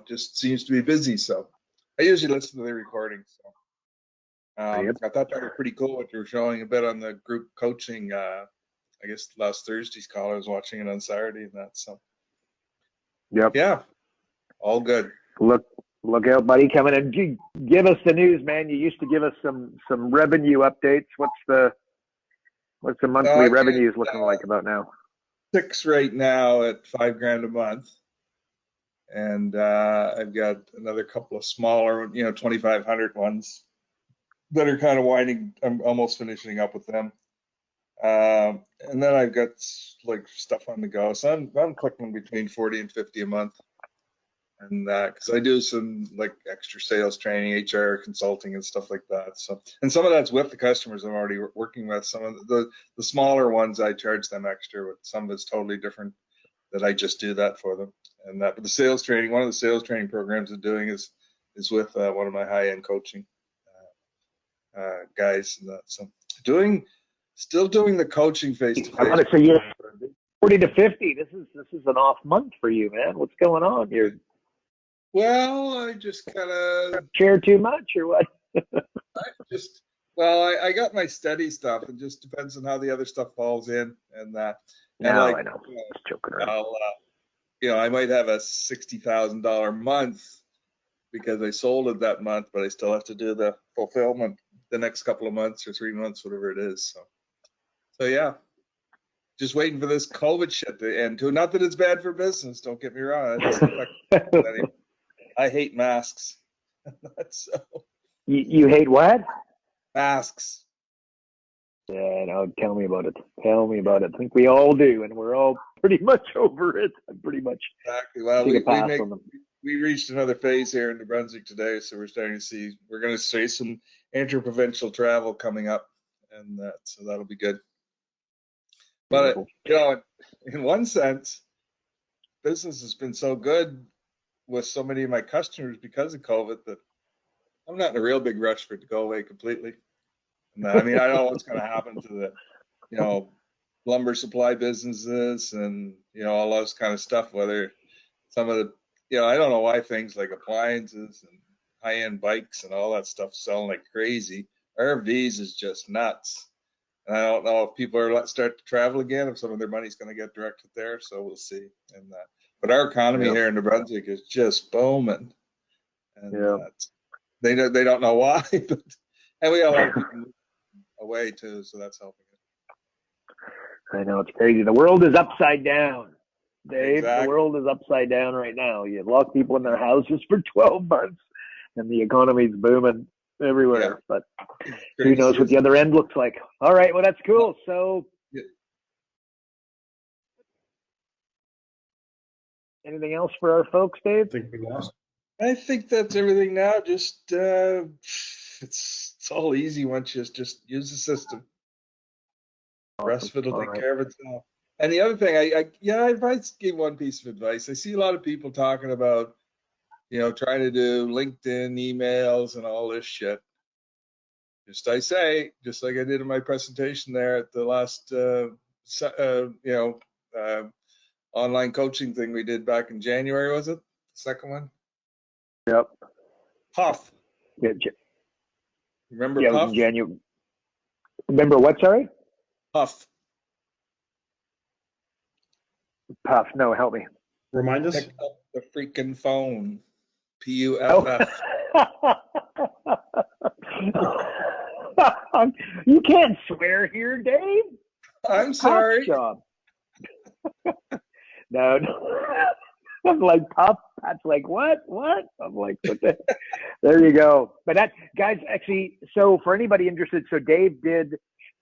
just seems to be busy. So I usually listen to the recording. So Yep. I thought that was pretty cool what you were showing a bit on the group coaching. I guess last Thursday's call. I was watching it on Saturday and that. So Yep. yeah, all good. Look out, buddy, coming in. Give us the news, man. You used to give us some revenue updates. What's the monthly revenues looking like about now? 6 right now at $5,000 a month, and I've got another couple of smaller, 2,500 ones that are kind of winding. I'm almost finishing up with them, and then I've got like stuff on the go. So I'm clicking between 40 and 50 a month. And because I do some like extra sales training, HR consulting and stuff like that. So, and some of that's with the customers I'm already working with. Some of the smaller ones I charge them extra, but some of it's totally different that I just do that for them. And but the sales training, one of the sales training programs I'm doing is with one of my high-end coaching guys. And that. So still doing the coaching face-to-face. I'm gonna say 40 to 50. This is an off month for you, man. What's going on? You're Well, I just kind of share too much or what? I got my steady stuff. It just depends on how the other stuff falls in and that. No, I know. Just joking around. I might have a $60,000 month because I sold it that month, but I still have to do the fulfillment the next couple of months or 3 months, whatever it is. So yeah, just waiting for this COVID shit to end too. Not that it's bad for business. Don't get me wrong. I hate masks. So. You hate what? Masks. Yeah, no, tell me about it. Tell me about it. I think we all do, and we're all pretty much over it. I'm pretty much. Exactly. Well, we reached another phase here in New Brunswick today, so we're starting to see. We're going to see some interprovincial travel coming up, and so that'll be good. But in one sense, business has been so good with so many of my customers because of COVID that I'm not in a real big rush for it to go away completely. And I mean, I know what's going to happen to the, lumber supply businesses and, all those kind of stuff, whether some of the, I don't know why things like appliances and high-end bikes and all that stuff selling like crazy. RVs is just nuts. And I don't know if people are start to travel again, if some of their money's going to get directed there. So we'll see. And but our economy here in New Brunswick is just booming, and they don't know why, but and we got a lot of people moving away too, so that's helping it. I know, it's crazy. The world is upside down, Dave. Exactly. The world is upside down right now. You lock people in their houses for 12 months, and the economy's booming everywhere. Yeah. But who knows what the other end looks like? All right, well, that's cool. So Anything else for our folks, Dave? I think we lost. I think that's everything now. Just it's all easy once you just use the system. The rest of it will All take right. care of itself. And the other thing, I might give one piece of advice. I see a lot of people talking about, trying to do LinkedIn emails and all this shit. Just like I did in my presentation there at the last, online coaching thing we did back in January, was it? The second one? Yep. Puff. Yeah, Remember yeah, it was Puff? in January. Remember what, sorry? Puff. Puff, no, help me. Remind us. Pick up the freaking phone. Puff. You can't swear here, Dave. I'm sorry. Job. No. I'm like, Puff. That's like, what? I'm like, what the? There you go. But that, guys, actually, so for anybody interested, so Dave did,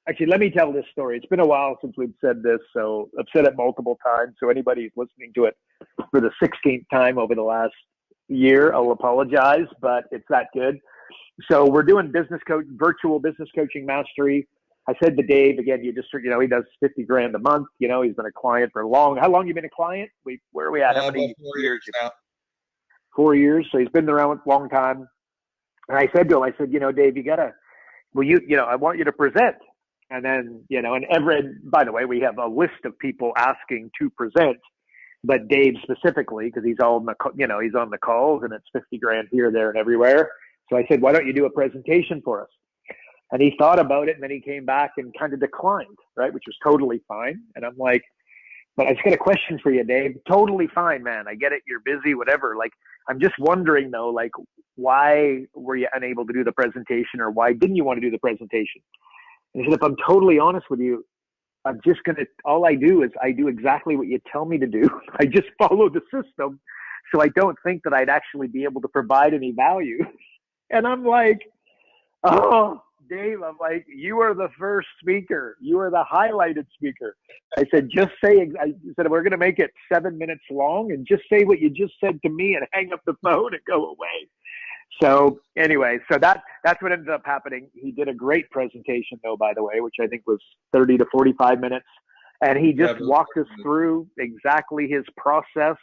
actually, let me tell this story. It's been a while since we've said this, so I've said it multiple times. So anybody who's listening to it for the 16th time over the last year, I'll apologize, but it's that good. So we're doing virtual business coaching mastery. I said to Dave, again, he does $50,000 a month. He's been a client for how long you been a client? Where are we at? How many 4 years now. 4 years. So he's been around a long time. And I said to him, Dave, I want you to present. And then, and by the way, we have a list of people asking to present, but Dave specifically, because he's on the calls and it's $50,000 here, there, and everywhere. So I said, why don't you do a presentation for us? And he thought about it, and then he came back and kind of declined, right? Which was totally fine. And I'm like, but I just got a question for you, Dave. Totally fine, man. I get it. You're busy, whatever. Like, I'm just wondering though, like, why were you unable to do the presentation, or why didn't you want to do the presentation? And he said, if I'm totally honest with you, all I do is I do exactly what you tell me to do. I just follow the system. So I don't think that I'd actually be able to provide any value. And I'm like, oh, Dave, I'm like, you are the first speaker. You are the highlighted speaker. I said, we're going to make it 7 minutes long, and just say what you just said to me and hang up the phone and go away. So anyway, that's what ended up happening. He did a great presentation though, by the way, which I think was 30 to 45 minutes. And he just walked us through exactly his process.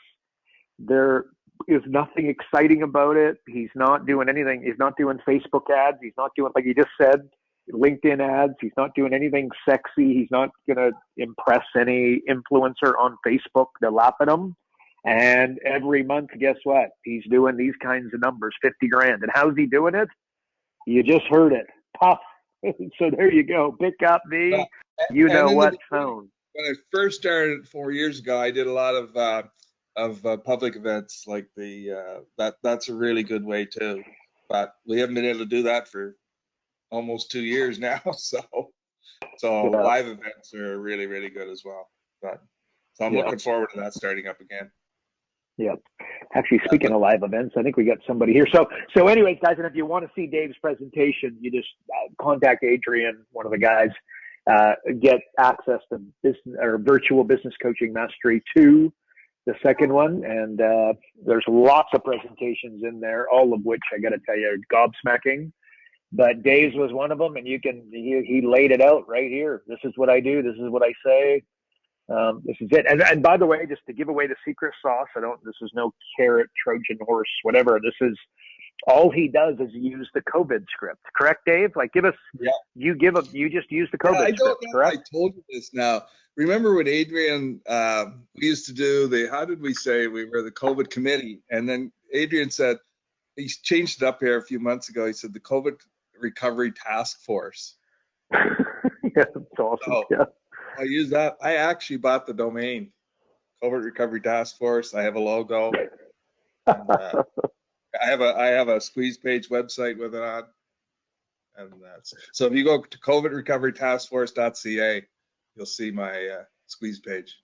There is nothing exciting about it. He's not doing anything. He's not doing Facebook ads. He's not doing, like he just said, LinkedIn ads. He's not doing anything sexy. He's not going to impress any influencer on Facebook to laugh at him. And every month, guess what? He's doing these kinds of numbers, $50,000. And how's he doing it? You just heard it. Puff. So there you go. Pick up the, phone. When I first started 4 years ago, I did a lot of public events, like that's a really good way too. But we haven't been able to do that for almost 2 years now. So live events are really, really good as well. So I'm looking forward to that starting up again. Yeah. Actually, speaking of live events, I think we got somebody here. So anyways, guys, and if you want to see Dave's presentation, you just contact Adrian, one of the guys, get access to virtual business coaching mastery 2, the second one. And there's lots of presentations in there, all of which I got to tell you are gobsmacking. But Dave's was one of them, and he laid it out right here. This is what I do. This is what I say. This is it. And by the way, just to give away the secret sauce, this is no carrot, Trojan horse, whatever. This is all he does is use the COVID script. Correct, Dave? Like you just use the COVID script, correct? I told you this now. Remember when Adrian, we used to do how did we say we were the COVID committee? And then Adrian said, he changed it up here a few months ago. He said the COVID recovery task force. Yeah, that's awesome. So, yeah. I use that. I actually bought the domain, COVID Recovery Task Force. I have a logo. And, I have a squeeze page website with it on. And so if you go to covidrecoverytaskforce.ca, you'll see my squeeze page.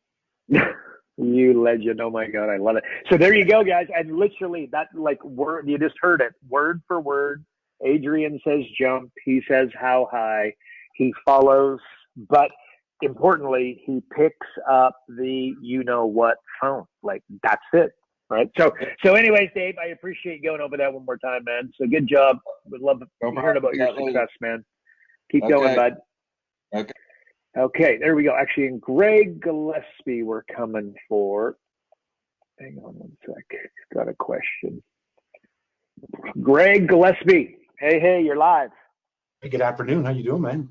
You legend. Oh my God, I love it. So there you go, guys. And literally that word, you just heard it word for word. Adrian says jump. He says how high. He follows. But importantly, he picks up the you-know-what phone. Like, that's it, right? So anyways, Dave, I appreciate you going over that one more time, man. So good job. Would love hearing about your success, man. Keep going, bud. Okay. Okay, there we go. Actually, in Greg Gillespie, we're coming for. Hang on one sec. Got a question. Greg Gillespie. Hey, you're live. Hey, good afternoon. How you doing, man?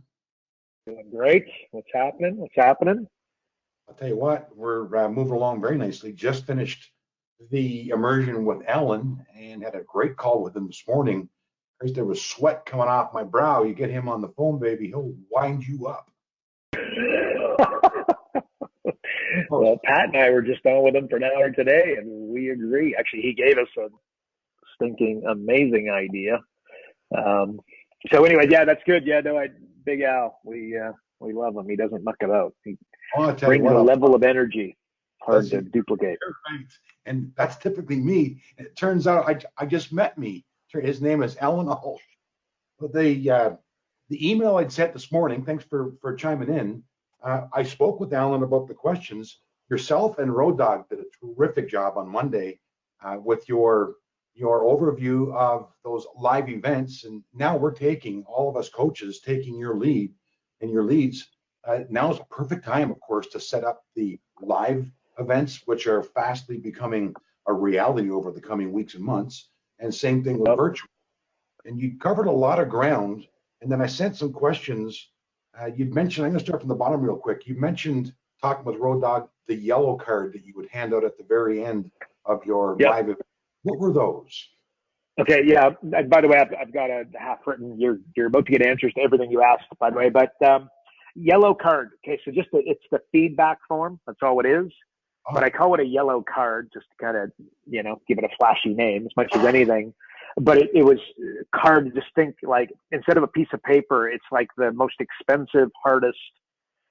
Doing great. What's happening? I'll tell you what, we're moving along very nicely. Just finished the immersion with Alan and had a great call with him this morning. Because there was sweat coming off my brow. You get him on the phone, baby, he'll wind you up. Well, Pat and I were just on with him for an hour today, and we agree. Actually, he gave us a stinking amazing idea. So anyway, yeah, that's good. Yeah, no, Big Al, we love him. He doesn't muck about. He brings a level of energy hard to duplicate. And that's typically me. And it turns out I just met me. His name is Alan Ulsh. But the email I'd sent this morning, thanks for chiming in. I spoke with Alan about the questions. Yourself and Road Dog did a terrific job on Monday with your overview of those live events. And now we're taking, all of us coaches, taking your lead and your leads. Now is a perfect time, of course, to set up the live events, which are fastly becoming a reality over the coming weeks and months. And same thing with virtual. And you covered a lot of ground. And then I sent some questions. You'd mentioned, I'm going to start from the bottom real quick. You mentioned, talking with Road Dog, the yellow card that you would hand out at the very end of your live event. What were those? Okay, yeah. By the way, I've got a half written. You're about to get answers to everything you asked, by the way. But yellow card. Okay, so it's the feedback form. That's all it is. Oh. But I call it a yellow card just to kind of, give it a flashy name as much as anything. But it was card distinct, like instead of a piece of paper, it's like the most expensive, hardest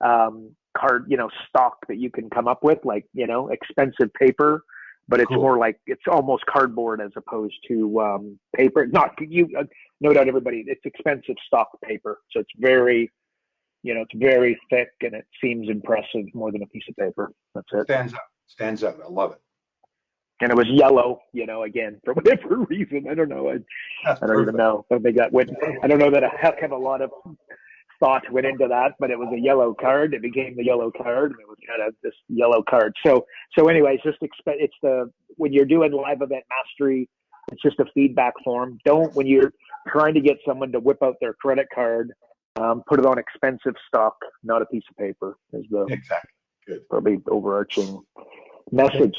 card, stock that you can come up with, like, expensive paper, but it's more like, it's almost cardboard as opposed to paper. Not you, no doubt everybody, it's expensive stock paper. So it's very, it's very thick and it seems impressive more than a piece of paper. That's it. Stands out. I love it. And it was yellow, again, for whatever reason. I don't know. I don't even know. I don't know that a heck of a lot of thought went into that, but it was a yellow card. It became the yellow card, and it was kind of this yellow card. So anyways, it's when you're doing live event mastery, it's just a feedback form. When you're trying to get someone to whip out their credit card, put it on expensive stock, not a piece of paper, is the exactly good probably overarching message.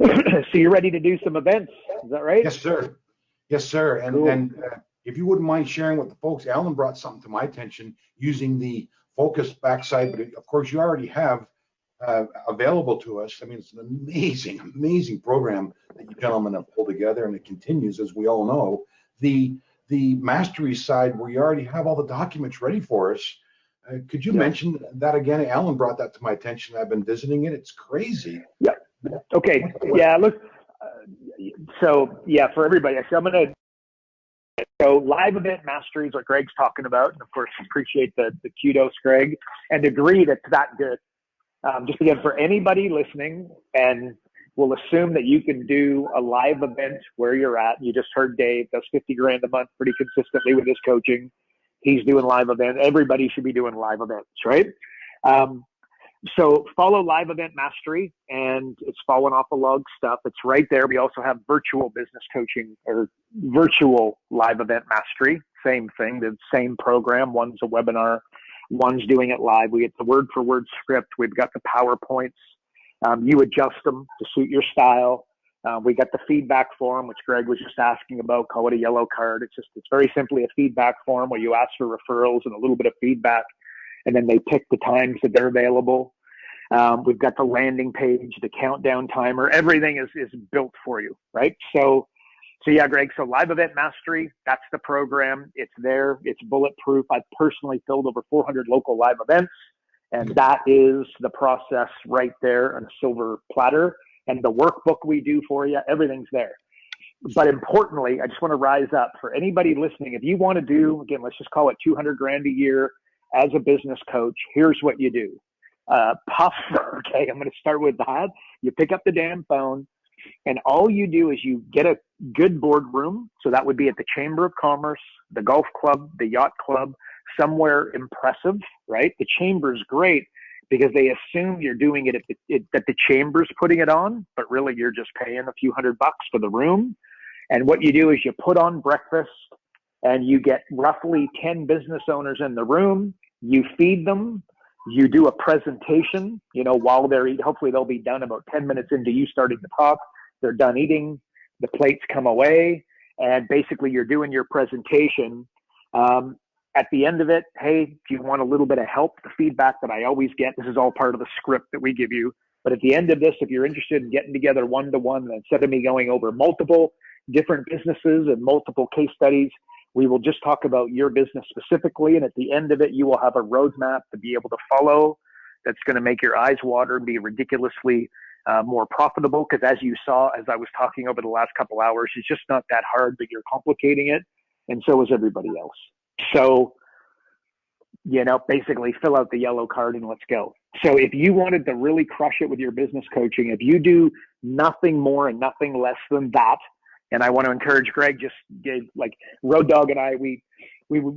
So you're ready to do some events, is that right? Yes, sir. And cool. And if you wouldn't mind sharing with the folks, Alan brought something to my attention using the focus backside, but of course you already have available to us. I mean, it's an amazing program that you gentlemen have pulled together, and it continues, as we all know. The mastery side, where you already have all the documents ready for us. Could you mention that again? Alan brought that to my attention. I've been visiting it. It's crazy. Yeah. Okay. Yeah. Look. For everybody, so live event mastery is what Greg's talking about, and of course, appreciate the kudos, Greg, and agree that's that good. Just again, for anybody listening, and we'll assume that you can do a live event where you're at. You just heard Dave does $50,000 a month pretty consistently with his coaching. He's doing live events. Everybody should be doing live events, right? So follow Live Event Mastery, and it's following off the log stuff. It's right there. We also have virtual business coaching or virtual Live Event Mastery. Same thing, the same program. One's a webinar, one's doing it live. We get the word for word script. We've got the PowerPoints. You adjust them to suit your style. We got the feedback form, which Greg was just asking about. Call it a yellow card. It's very simply a feedback form where you ask for referrals and a little bit of feedback, and then they pick the times that they're available. We've got the landing page, the countdown timer. Everything is built for you, right? So yeah, Greg. So Live Event Mastery, that's the program. It's there. It's bulletproof. I've personally filled over 400 local live events, and that is the process right there on a silver platter. And the workbook we do for you, everything's there. But importantly, I just want to rise up for anybody listening. If you want to do, again, let's just call it $200,000 a year as a business coach, here's what you do. puff. Okay, I'm going to start with that. You pick up the damn phone, and all you do is you get a good boardroom. So that would be at the Chamber of Commerce, the golf club, the yacht club, somewhere impressive, right? The Chamber's great because they assume you're doing it that the Chamber's putting it on, but really you're just paying a few $100 for the room. And what you do is you put on breakfast, and you get roughly 10 business owners in the room. You feed them. You do a presentation, while they're eating. Hopefully they'll be done about 10 minutes into you starting to talk. They're done eating. The plates come away. And basically you're doing your presentation. At the end of it, hey, do you want a little bit of help? The feedback that I always get, this is all part of the script that we give you. But at the end of this, if you're interested in getting together one-to-one, instead of me going over multiple different businesses and multiple case studies, we will just talk about your business specifically. And at the end of it, you will have a roadmap to be able to follow that's going to make your eyes water and be ridiculously more profitable. Because as you saw, as I was talking over the last couple hours, it's just not that hard, but you're complicating it. And so is everybody else. So, basically fill out the yellow card and let's go. So if you wanted to really crush it with your business coaching, if you do nothing more and nothing less than that, and I want to encourage Greg, just gave, like Road Dogg and I, we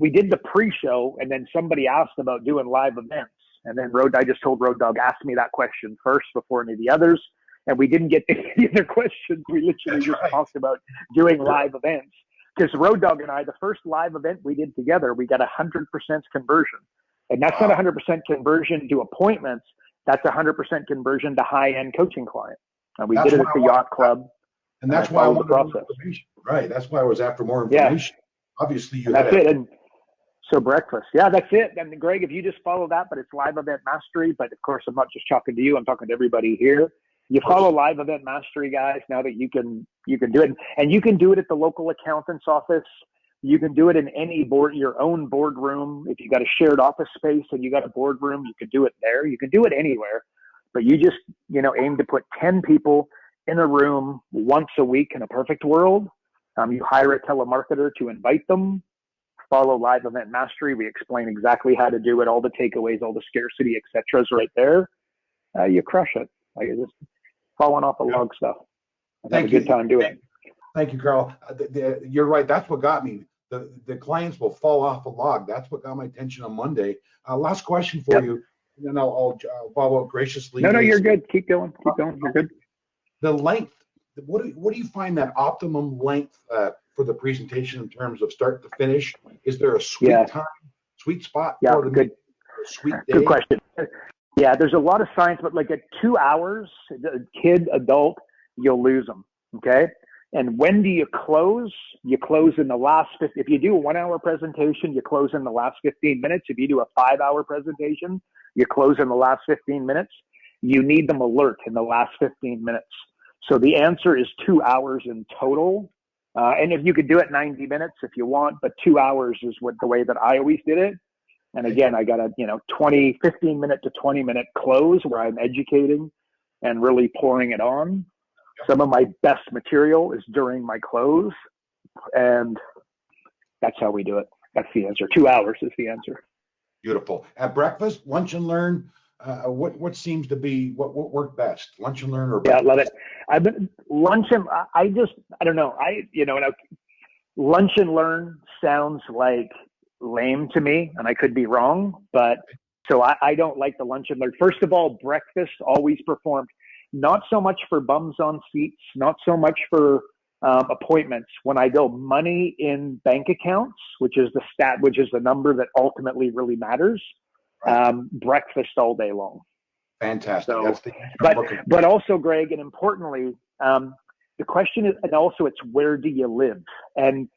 did the pre-show, and then somebody asked about doing live events. And then I just told Road Dogg, ask me that question first before any of the others. And we didn't get any other questions. We literally just talked about doing live events. Because Road Dogg and I, the first live event we did together, we got 100% conversion. And that's not 100% conversion to appointments. That's 100% conversion to high-end coaching clients. And we did it at the yacht club. And that's why I wanted more information. Right. That's why I was after more information. Yeah. Obviously, that's it. And so breakfast. Yeah, that's it. And Greg, if you just follow that, but it's Live Event Mastery. But of course, I'm not just talking to you. I'm talking to everybody here. You follow Live Event Mastery, guys, now that you can do it. And you can do it at the local accountant's office. You can do it in any your own boardroom. If you got a shared office space and you got a boardroom, you can do it there. You can do it anywhere. But you just, aim to put 10 people in a room once a week in a perfect world. You hire a telemarketer to invite them. Follow Live Event Mastery. We explain exactly how to do it, all the takeaways, all the scarcity, et cetera, is right there. You crush it. Like it's just falling off a log stuff. Have a good time doing it. Thank you, Carl. You're right. That's what got me. The clients will fall off a log. That's what got my attention on Monday. Last question for you, and then I'll follow up graciously. No, you're good. Keep going. You're good. The length. What do you find that optimum length for the presentation in terms of start to finish? Is there a sweet spot? Yeah, for good. Sweet day? Good question. Yeah, there's a lot of science, but like at 2 hours, kid, adult, you'll lose them. Okay. And when do you close? You close in the last 15. If you do a 1 hour presentation, you close in the last 15 minutes. If you do a 5 hour presentation, you close in the last 15 minutes. You need them alert in the last 15 minutes. So the answer is 2 hours in total. And if you could do it 90 minutes if you want, but 2 hours is the way that I always did it. And again, I got a 15 minute to 20 minute close where I'm educating and really pouring it on. Some of my best material is during my close, and that's how we do it. That's the answer. 2 hours is the answer. Beautiful. At breakfast, lunch and learn. What seems to be what worked best? Lunch and learn or breakfast? Yeah, love it. I've been lunch and I don't know. Lunch and learn sounds like lame to me, and I could be wrong, but so I don't like the lunch and learn. First of all, breakfast always performed, not so much for bums on seats, not so much for appointments. When I go money in bank accounts, which is the number that ultimately really matters, breakfast all day long. Fantastic. So, that's but also, Greg, and importantly, the question is, and also it's where do you live? And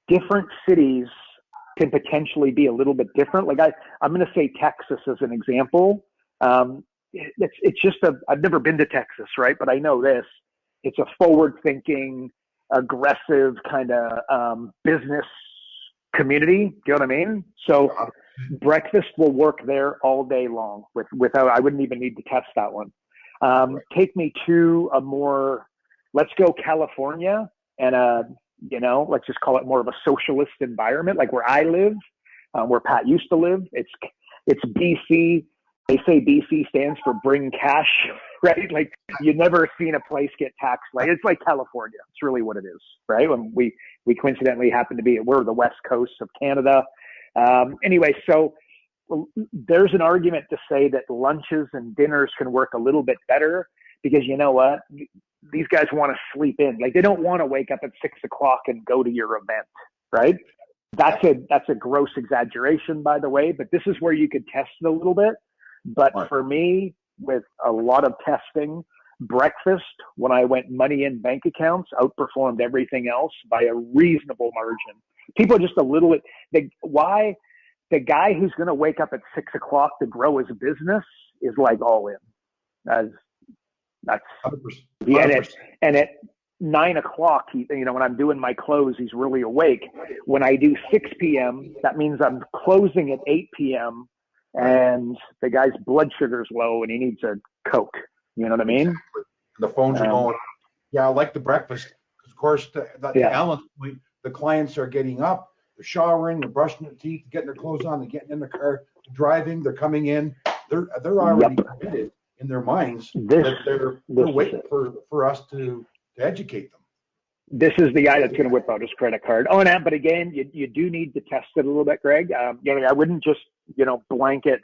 different cities can potentially be a little bit different. Like I'm going to say Texas as an example. It's just I've never been to Texas, right? But I know this. It's a forward-thinking, aggressive kind of business community. Do you know what I mean? So breakfast will work there all day long. Without I wouldn't even need to test that one. Take me to a more, let's go California and let's just call it more of a socialist environment, like where I live, where Pat used to live. It's BC. they say BC stands for bring cash, right? Like you've never seen a place get taxed like it's like California. It's really what it is, right? When we coincidentally happen to be, we're the west coast of Canada. Anyway, so there's an argument to say that lunches and dinners can work a little bit better because you know what? These guys want to sleep in. Like they don't want to wake up at 6 o'clock and go to your event, right? That's a gross exaggeration, by the way, but this is where you could test it a little bit. But for me, with a lot of testing, breakfast, when I went money in bank accounts, outperformed everything else by a reasonable margin. People are just a little bit, why the guy who's going to wake up at 6 o'clock to grow his business is like all in. That's 100%. And at 9 o'clock, when I'm doing my close, he's really awake. When I do 6 p.m., that means I'm closing at 8 p.m. and the guy's blood sugar's low and he needs a Coke. You know what I mean? Exactly. The phones are going. Yeah, I like the breakfast. Of course, Alan's point, the clients are getting up, they're showering, they're brushing their teeth, getting their clothes on, they're getting in the car, driving, they're coming in. They're already committed in their minds that they're waiting for us to educate them. This is the guy that's going to whip out his credit card. Oh, and but again, you do need to test it a little bit, Greg. I wouldn't just blanket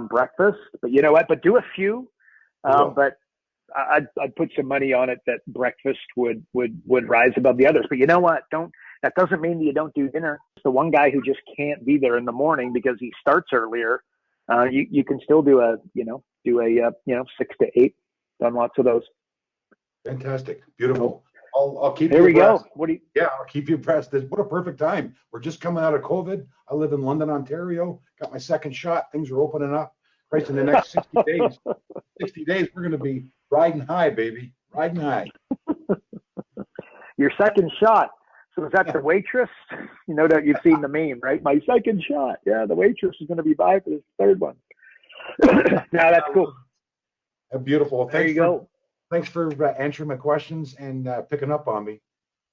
breakfast, but you know what? But do a few. But I'd put some money on it that breakfast would rise above the others. But you know what? That doesn't mean that you don't do dinner. It's the one guy who just can't be there in the morning because he starts earlier. You can still do a 6 to 8. Done lots of those. Fantastic, beautiful. I'll keep you abreast. Go. I'll keep you abreast. What a perfect time. We're just coming out of COVID. I live in London, Ontario. Got my second shot. Things are opening up. Christ, in the next 60 days, we're going to be riding high, baby. Riding high. Your second shot. So is that the waitress? You know that you've seen the meme, right? My second shot. Yeah, the waitress is going to be by for the third one. No, that's cool. Beautiful. There you go. Thanks for answering my questions and picking up on me.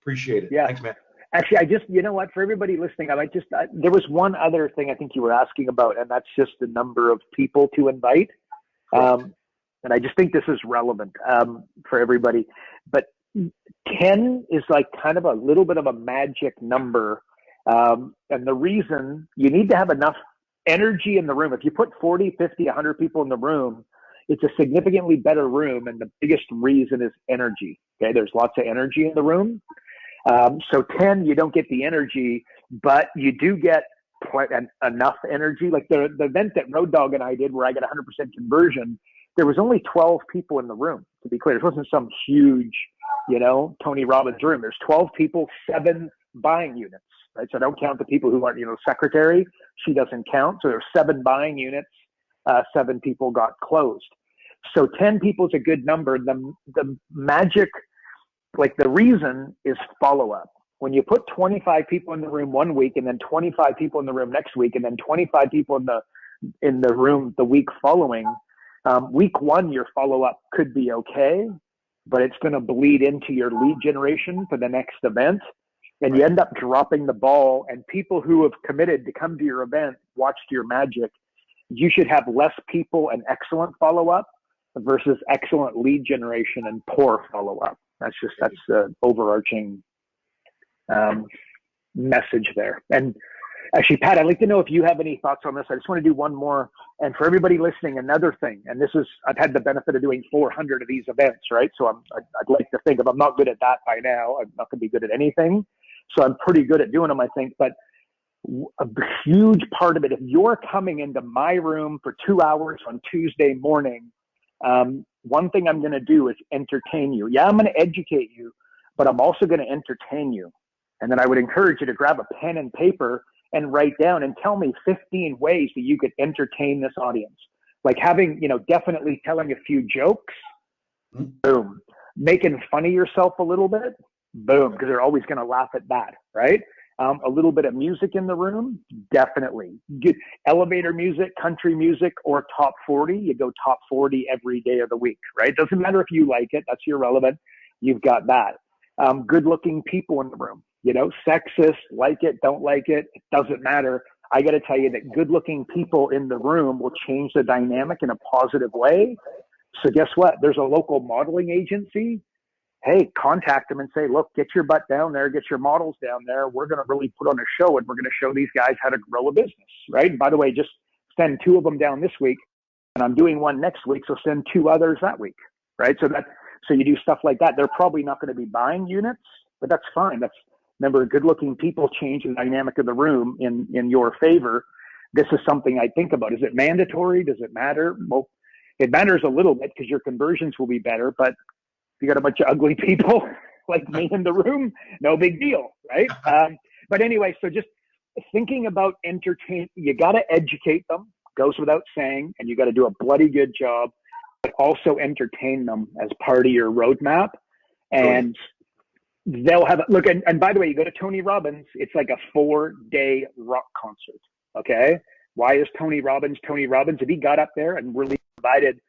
Appreciate it. Yeah. Thanks, man. Actually, you know what, for everybody listening, there was one other thing I think you were asking about, and that's just the number of people to invite. And I just think this is relevant for everybody. But 10 is like kind of a little bit of a magic number. And the reason you need to have enough energy in the room. If you put 40, 50, 100 people in the room, it's a significantly better room. And the biggest reason is energy. Okay. There's lots of energy in the room. So 10, you don't get the energy, but you do get enough energy. Like the event that Road Dog and I did where I got 100% conversion, there was only 12 people in the room, to be clear. It wasn't some huge, Tony Robbins room. There's 12 people, 7 buying units, right? So don't count the people who aren't, secretary. She doesn't count. So there's 7 buying units, 7 people got closed. So 10 people is a good number. The magic, like the reason is follow up. When you put 25 people in the room one week and then 25 people in the room next week and then 25 people in the room the week following, week 1, your follow up could be okay, but it's going to bleed into your lead generation for the next event. And you end up dropping the ball, and people who have committed to come to your event, watched your magic. You should have less people and excellent follow up versus excellent lead generation and poor follow up. That's the overarching message there. And actually, Pat, I'd like to know if you have any thoughts on this. I just want to do one more. And for everybody listening, another thing, and I've had the benefit of doing 400 of these events, right? So I'd like to think I'm not good at that by now. I'm not going to be good at anything. So I'm pretty good at doing them, I think. But a huge part of it, if you're coming into my room for 2 hours on Tuesday morning, one thing I'm going to do is entertain you. Yeah, I'm going to educate you, but I'm also going to entertain you. And then I would encourage you to grab a pen and paper and write down and tell me 15 ways that you could entertain this audience. Like definitely telling a few jokes, boom. Making fun of yourself a little bit, boom, because they're always going to laugh at that, right? A little bit of music in the room, definitely. Get elevator music, country music, or top 40. You go top 40 every day of the week, right? Doesn't matter if you like it. That's irrelevant. You've got that. Good-looking people in the room. Sexist, like it, don't like it. It doesn't matter. I got to tell you that good looking people in the room will change the dynamic in a positive way. So guess what? There's a local modeling agency. Hey, contact them and say, look, get your butt down there, get your models down there. We're going to really put on a show, and we're going to show these guys how to grow a business, right? And by the way, just send 2 of them down this week, and I'm doing 1 next week, so send 2 others that week, right? So you do stuff like that. They're probably not going to be buying units, but that's fine. Remember, good-looking people change the dynamic of the room in your favor. This is something I think about. Is it mandatory? Does it matter? Well, it matters a little bit because your conversions will be better, but if you got a bunch of ugly people like me in the room, no big deal, right? But anyway, so just thinking about you got to educate them, goes without saying, and you got to do a bloody good job, but also entertain them as part of your roadmap. And they'll have look. And by the way, you go to Tony Robbins, it's like a 4-day rock concert. Okay. Why is Tony Robbins? If he got up there and really provided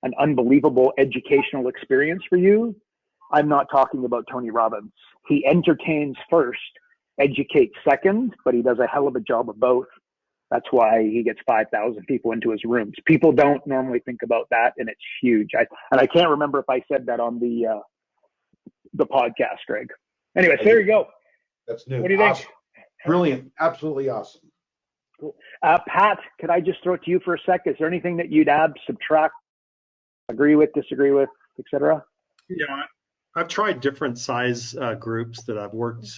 an unbelievable educational experience for you, I'm not talking about Tony Robbins. He entertains first, educates second, but he does a hell of a job of both. That's why he gets 5,000 people into his rooms. People don't normally think about that, and it's huge. I can't remember if I said that on the podcast, Greg. Anyway, so there you go. That's new. What do you think? Brilliant. Absolutely awesome. Cool. Pat, could I just throw it to you for a sec? Is there anything that you'd add, subtract, agree with, disagree with, etc.? Yeah, I've tried different size groups that I've worked,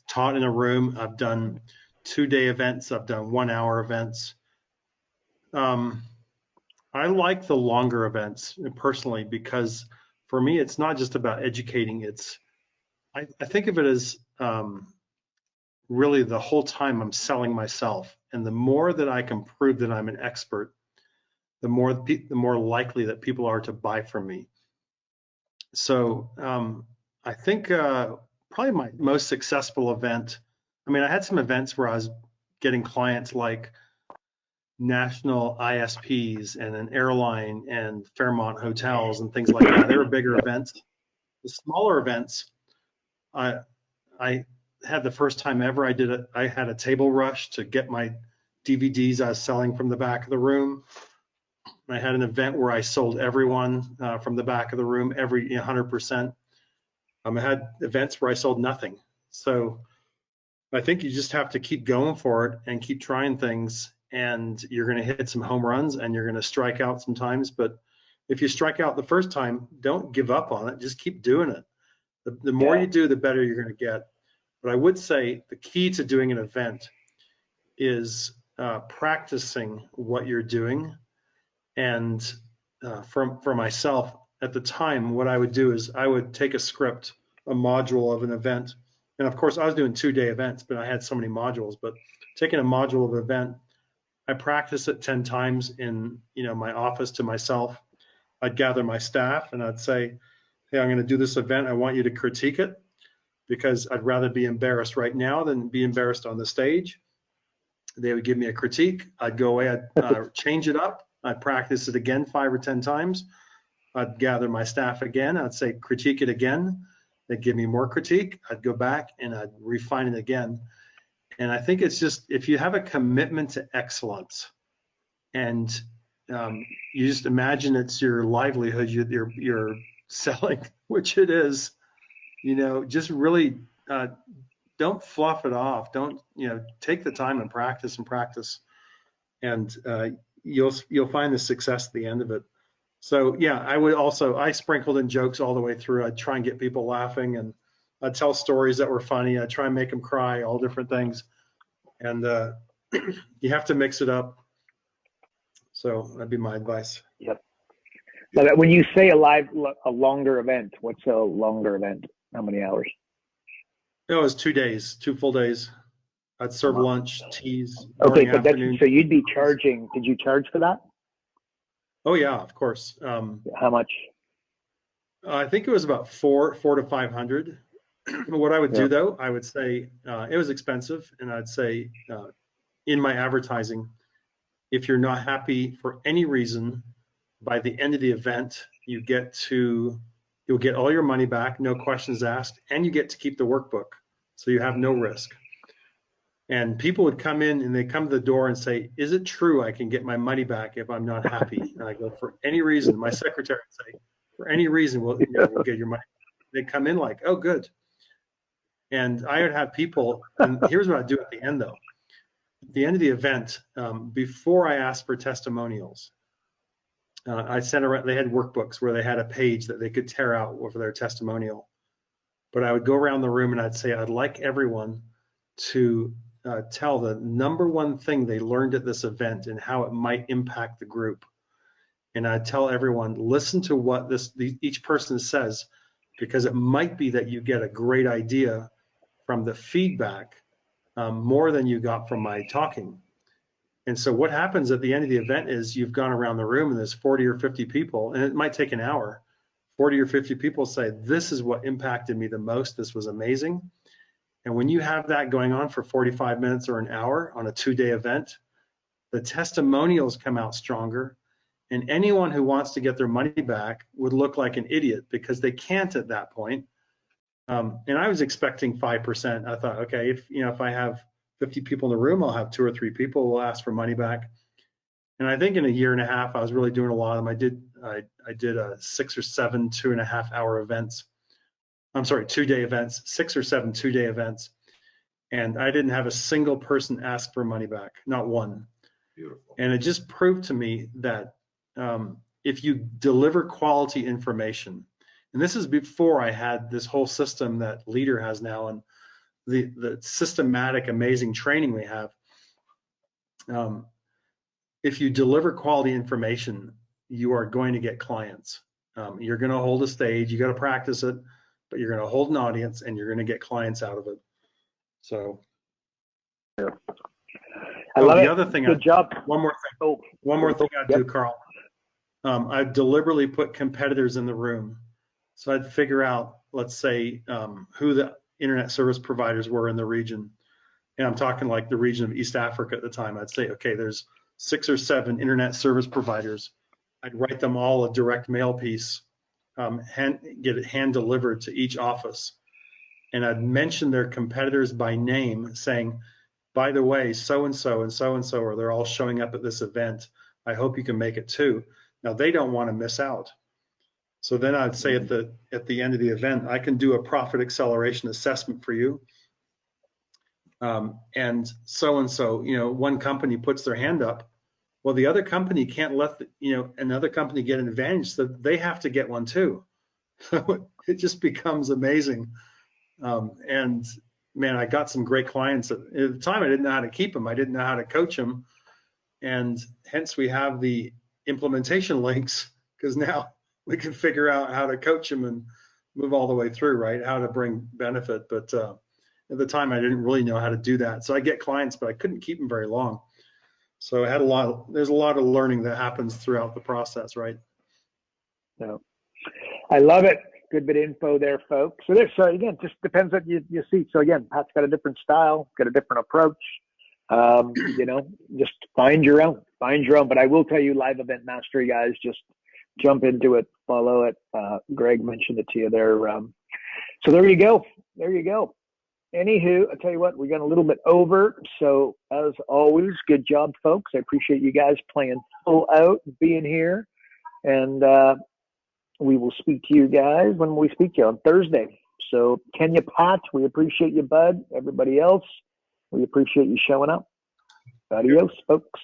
taught in a room. I've done 2-day events. I've done 1-hour events. I like the longer events personally because for me, it's not just about educating. I think of it as really the whole time I'm selling myself. And the more that I can prove that I'm an expert, the more likely that people are to buy from me. So I think probably my most successful event, I had some events where I was getting clients like national ISPs and an airline and Fairmont Hotels and things like that. They were bigger events. The smaller events, I had the first time ever I had a table rush to get my DVDs I was selling from the back of the room. I had an event where I sold everyone from the back of the room, 100%. I had events where I sold nothing. So I think you just have to keep going for it and keep trying things, and you're going to hit some home runs and you're going to strike out sometimes. But if you strike out the first time, don't give up on it. Just keep doing it. The more you do, the better you're going to get. But I would say the key to doing an event is practicing what you're doing. And for myself at the time, what I would do is I would take a script, a module of an event. And of course I was doing 2-day events, but I had so many modules, but taking a module of an event, I practiced it 10 times in, my office to myself. I'd gather my staff and I'd say, hey, I'm going to do this event. I want you to critique it because I'd rather be embarrassed right now than be embarrassed on the stage. They would give me a critique. I'd go away, I'd change it up. I'd practice it again 5 or 10 times. I'd gather my staff again. I'd say, critique it again. They'd give me more critique. I'd go back and I'd refine it again. And I think it's just, if you have a commitment to excellence and you just imagine it's your livelihood, you're selling, which it is, just really don't fluff it off. Don't, take the time and practice. And you'll find the success at the end of it. So yeah, I sprinkled in jokes all the way through. I'd try and get people laughing, and I'd tell stories that were funny. I'd try and make them cry, all different things. And you have to mix it up. So that'd be my advice. Yep. Now, when you say a longer event, what's a longer event? How many hours? It was 2 days, 2 full days. I'd serve lunch, teas. Okay, but so you'd be charging. Did you charge for that? Oh yeah, of course. How much? I think it was about 400 to 500. What I would do though, I would say it was expensive, and I'd say in my advertising, if you're not happy for any reason, by the end of the event, you'll get all your money back, no questions asked, and you get to keep the workbook, so you have no risk. And people would come in and they come to the door and say, is it true I can get my money back if I'm not happy? And I go, for any reason. My secretary would say, for any reason, we'll get your money. They come in like, oh, good. And I would have people, and here's what I do at the end though. At the end of the event, before I asked for testimonials, I sent around, they had workbooks where they had a page that they could tear out for their testimonial. But I would go around the room and I'd say, I'd like everyone to tell the number one thing they learned at this event and how it might impact the group. And I'd tell everyone, listen to what each person says, because it might be that you get a great idea from the feedback more than you got from my talking. And so what happens at the end of the event is you've gone around the room and there's 40 or 50 people, and it might take an hour. 40 or 50 people say, this is what impacted me the most. This was amazing. And when you have that going on for 45 minutes or an hour on a 2-day event, the testimonials come out stronger. And anyone who wants to get their money back would look like an idiot because they can't at that point. And I was expecting 5%. I thought, okay, if I have 50 people in the room, I'll have 2 or 3 people who will ask for money back. And I think in a year and a half, I was really doing a lot of them. I did 6 or 7 2.5 hour events. I'm sorry, 2-day events, 6 or 7 2-day events. And I didn't have a single person ask for money back, not one. Beautiful. And it just proved to me that if you deliver quality information, and this is before I had this whole system that Leader has now and the systematic, amazing training we have. If you deliver quality information, you are going to get clients. You're going to hold a stage, you got to practice it, but you're going to hold an audience and you're going to get clients out of it. So, yeah. I love the it. other thing, Good job. One more thing I'd do, Carl. I'd deliberately put competitors in the room. So I'd figure out, let's say, who the internet service providers were in the region. And I'm talking like the region of East Africa at the time. I'd say, okay, there's 6 or 7 internet service providers. I'd write them all a direct mail piece, get it hand delivered to each office. And I'd mention their competitors by name, saying, by the way, so-and-so and so-and-so, or they're all showing up at this event. I hope you can make it too. Now, they don't want to miss out. So then I'd say at the end of the event, I can do a profit acceleration assessment for you. And so-and-so, one company puts their hand up. Well, the other company can't let another company get an advantage, so they have to get one too. So it just becomes amazing. And man, I got some great clients. At the time, I didn't know how to keep them. I didn't know how to coach them. And hence we have the implementation links, because now we can figure out how to coach them and move all the way through, right? How to bring benefit. But at the time, I didn't really know how to do that. So I get clients, but I couldn't keep them very long. So I had there's a lot of learning that happens throughout the process, right? No, I love it. Good bit of info there, folks. So again, just depends what you see. So again, Pat's got a different style, got a different approach. Just find your own. But I will tell you, Live Event Mastery guys, just jump into it, follow it. Greg mentioned it to you there. So there you go. Anywho, I tell you what, we got a little bit over. So as always, good job, folks. I appreciate you guys playing full out, being here, and we will speak to you guys when we speak to you on Thursday. So Kenya, Pat, we appreciate you, bud. Everybody else, we appreciate you showing up. Adios, folks.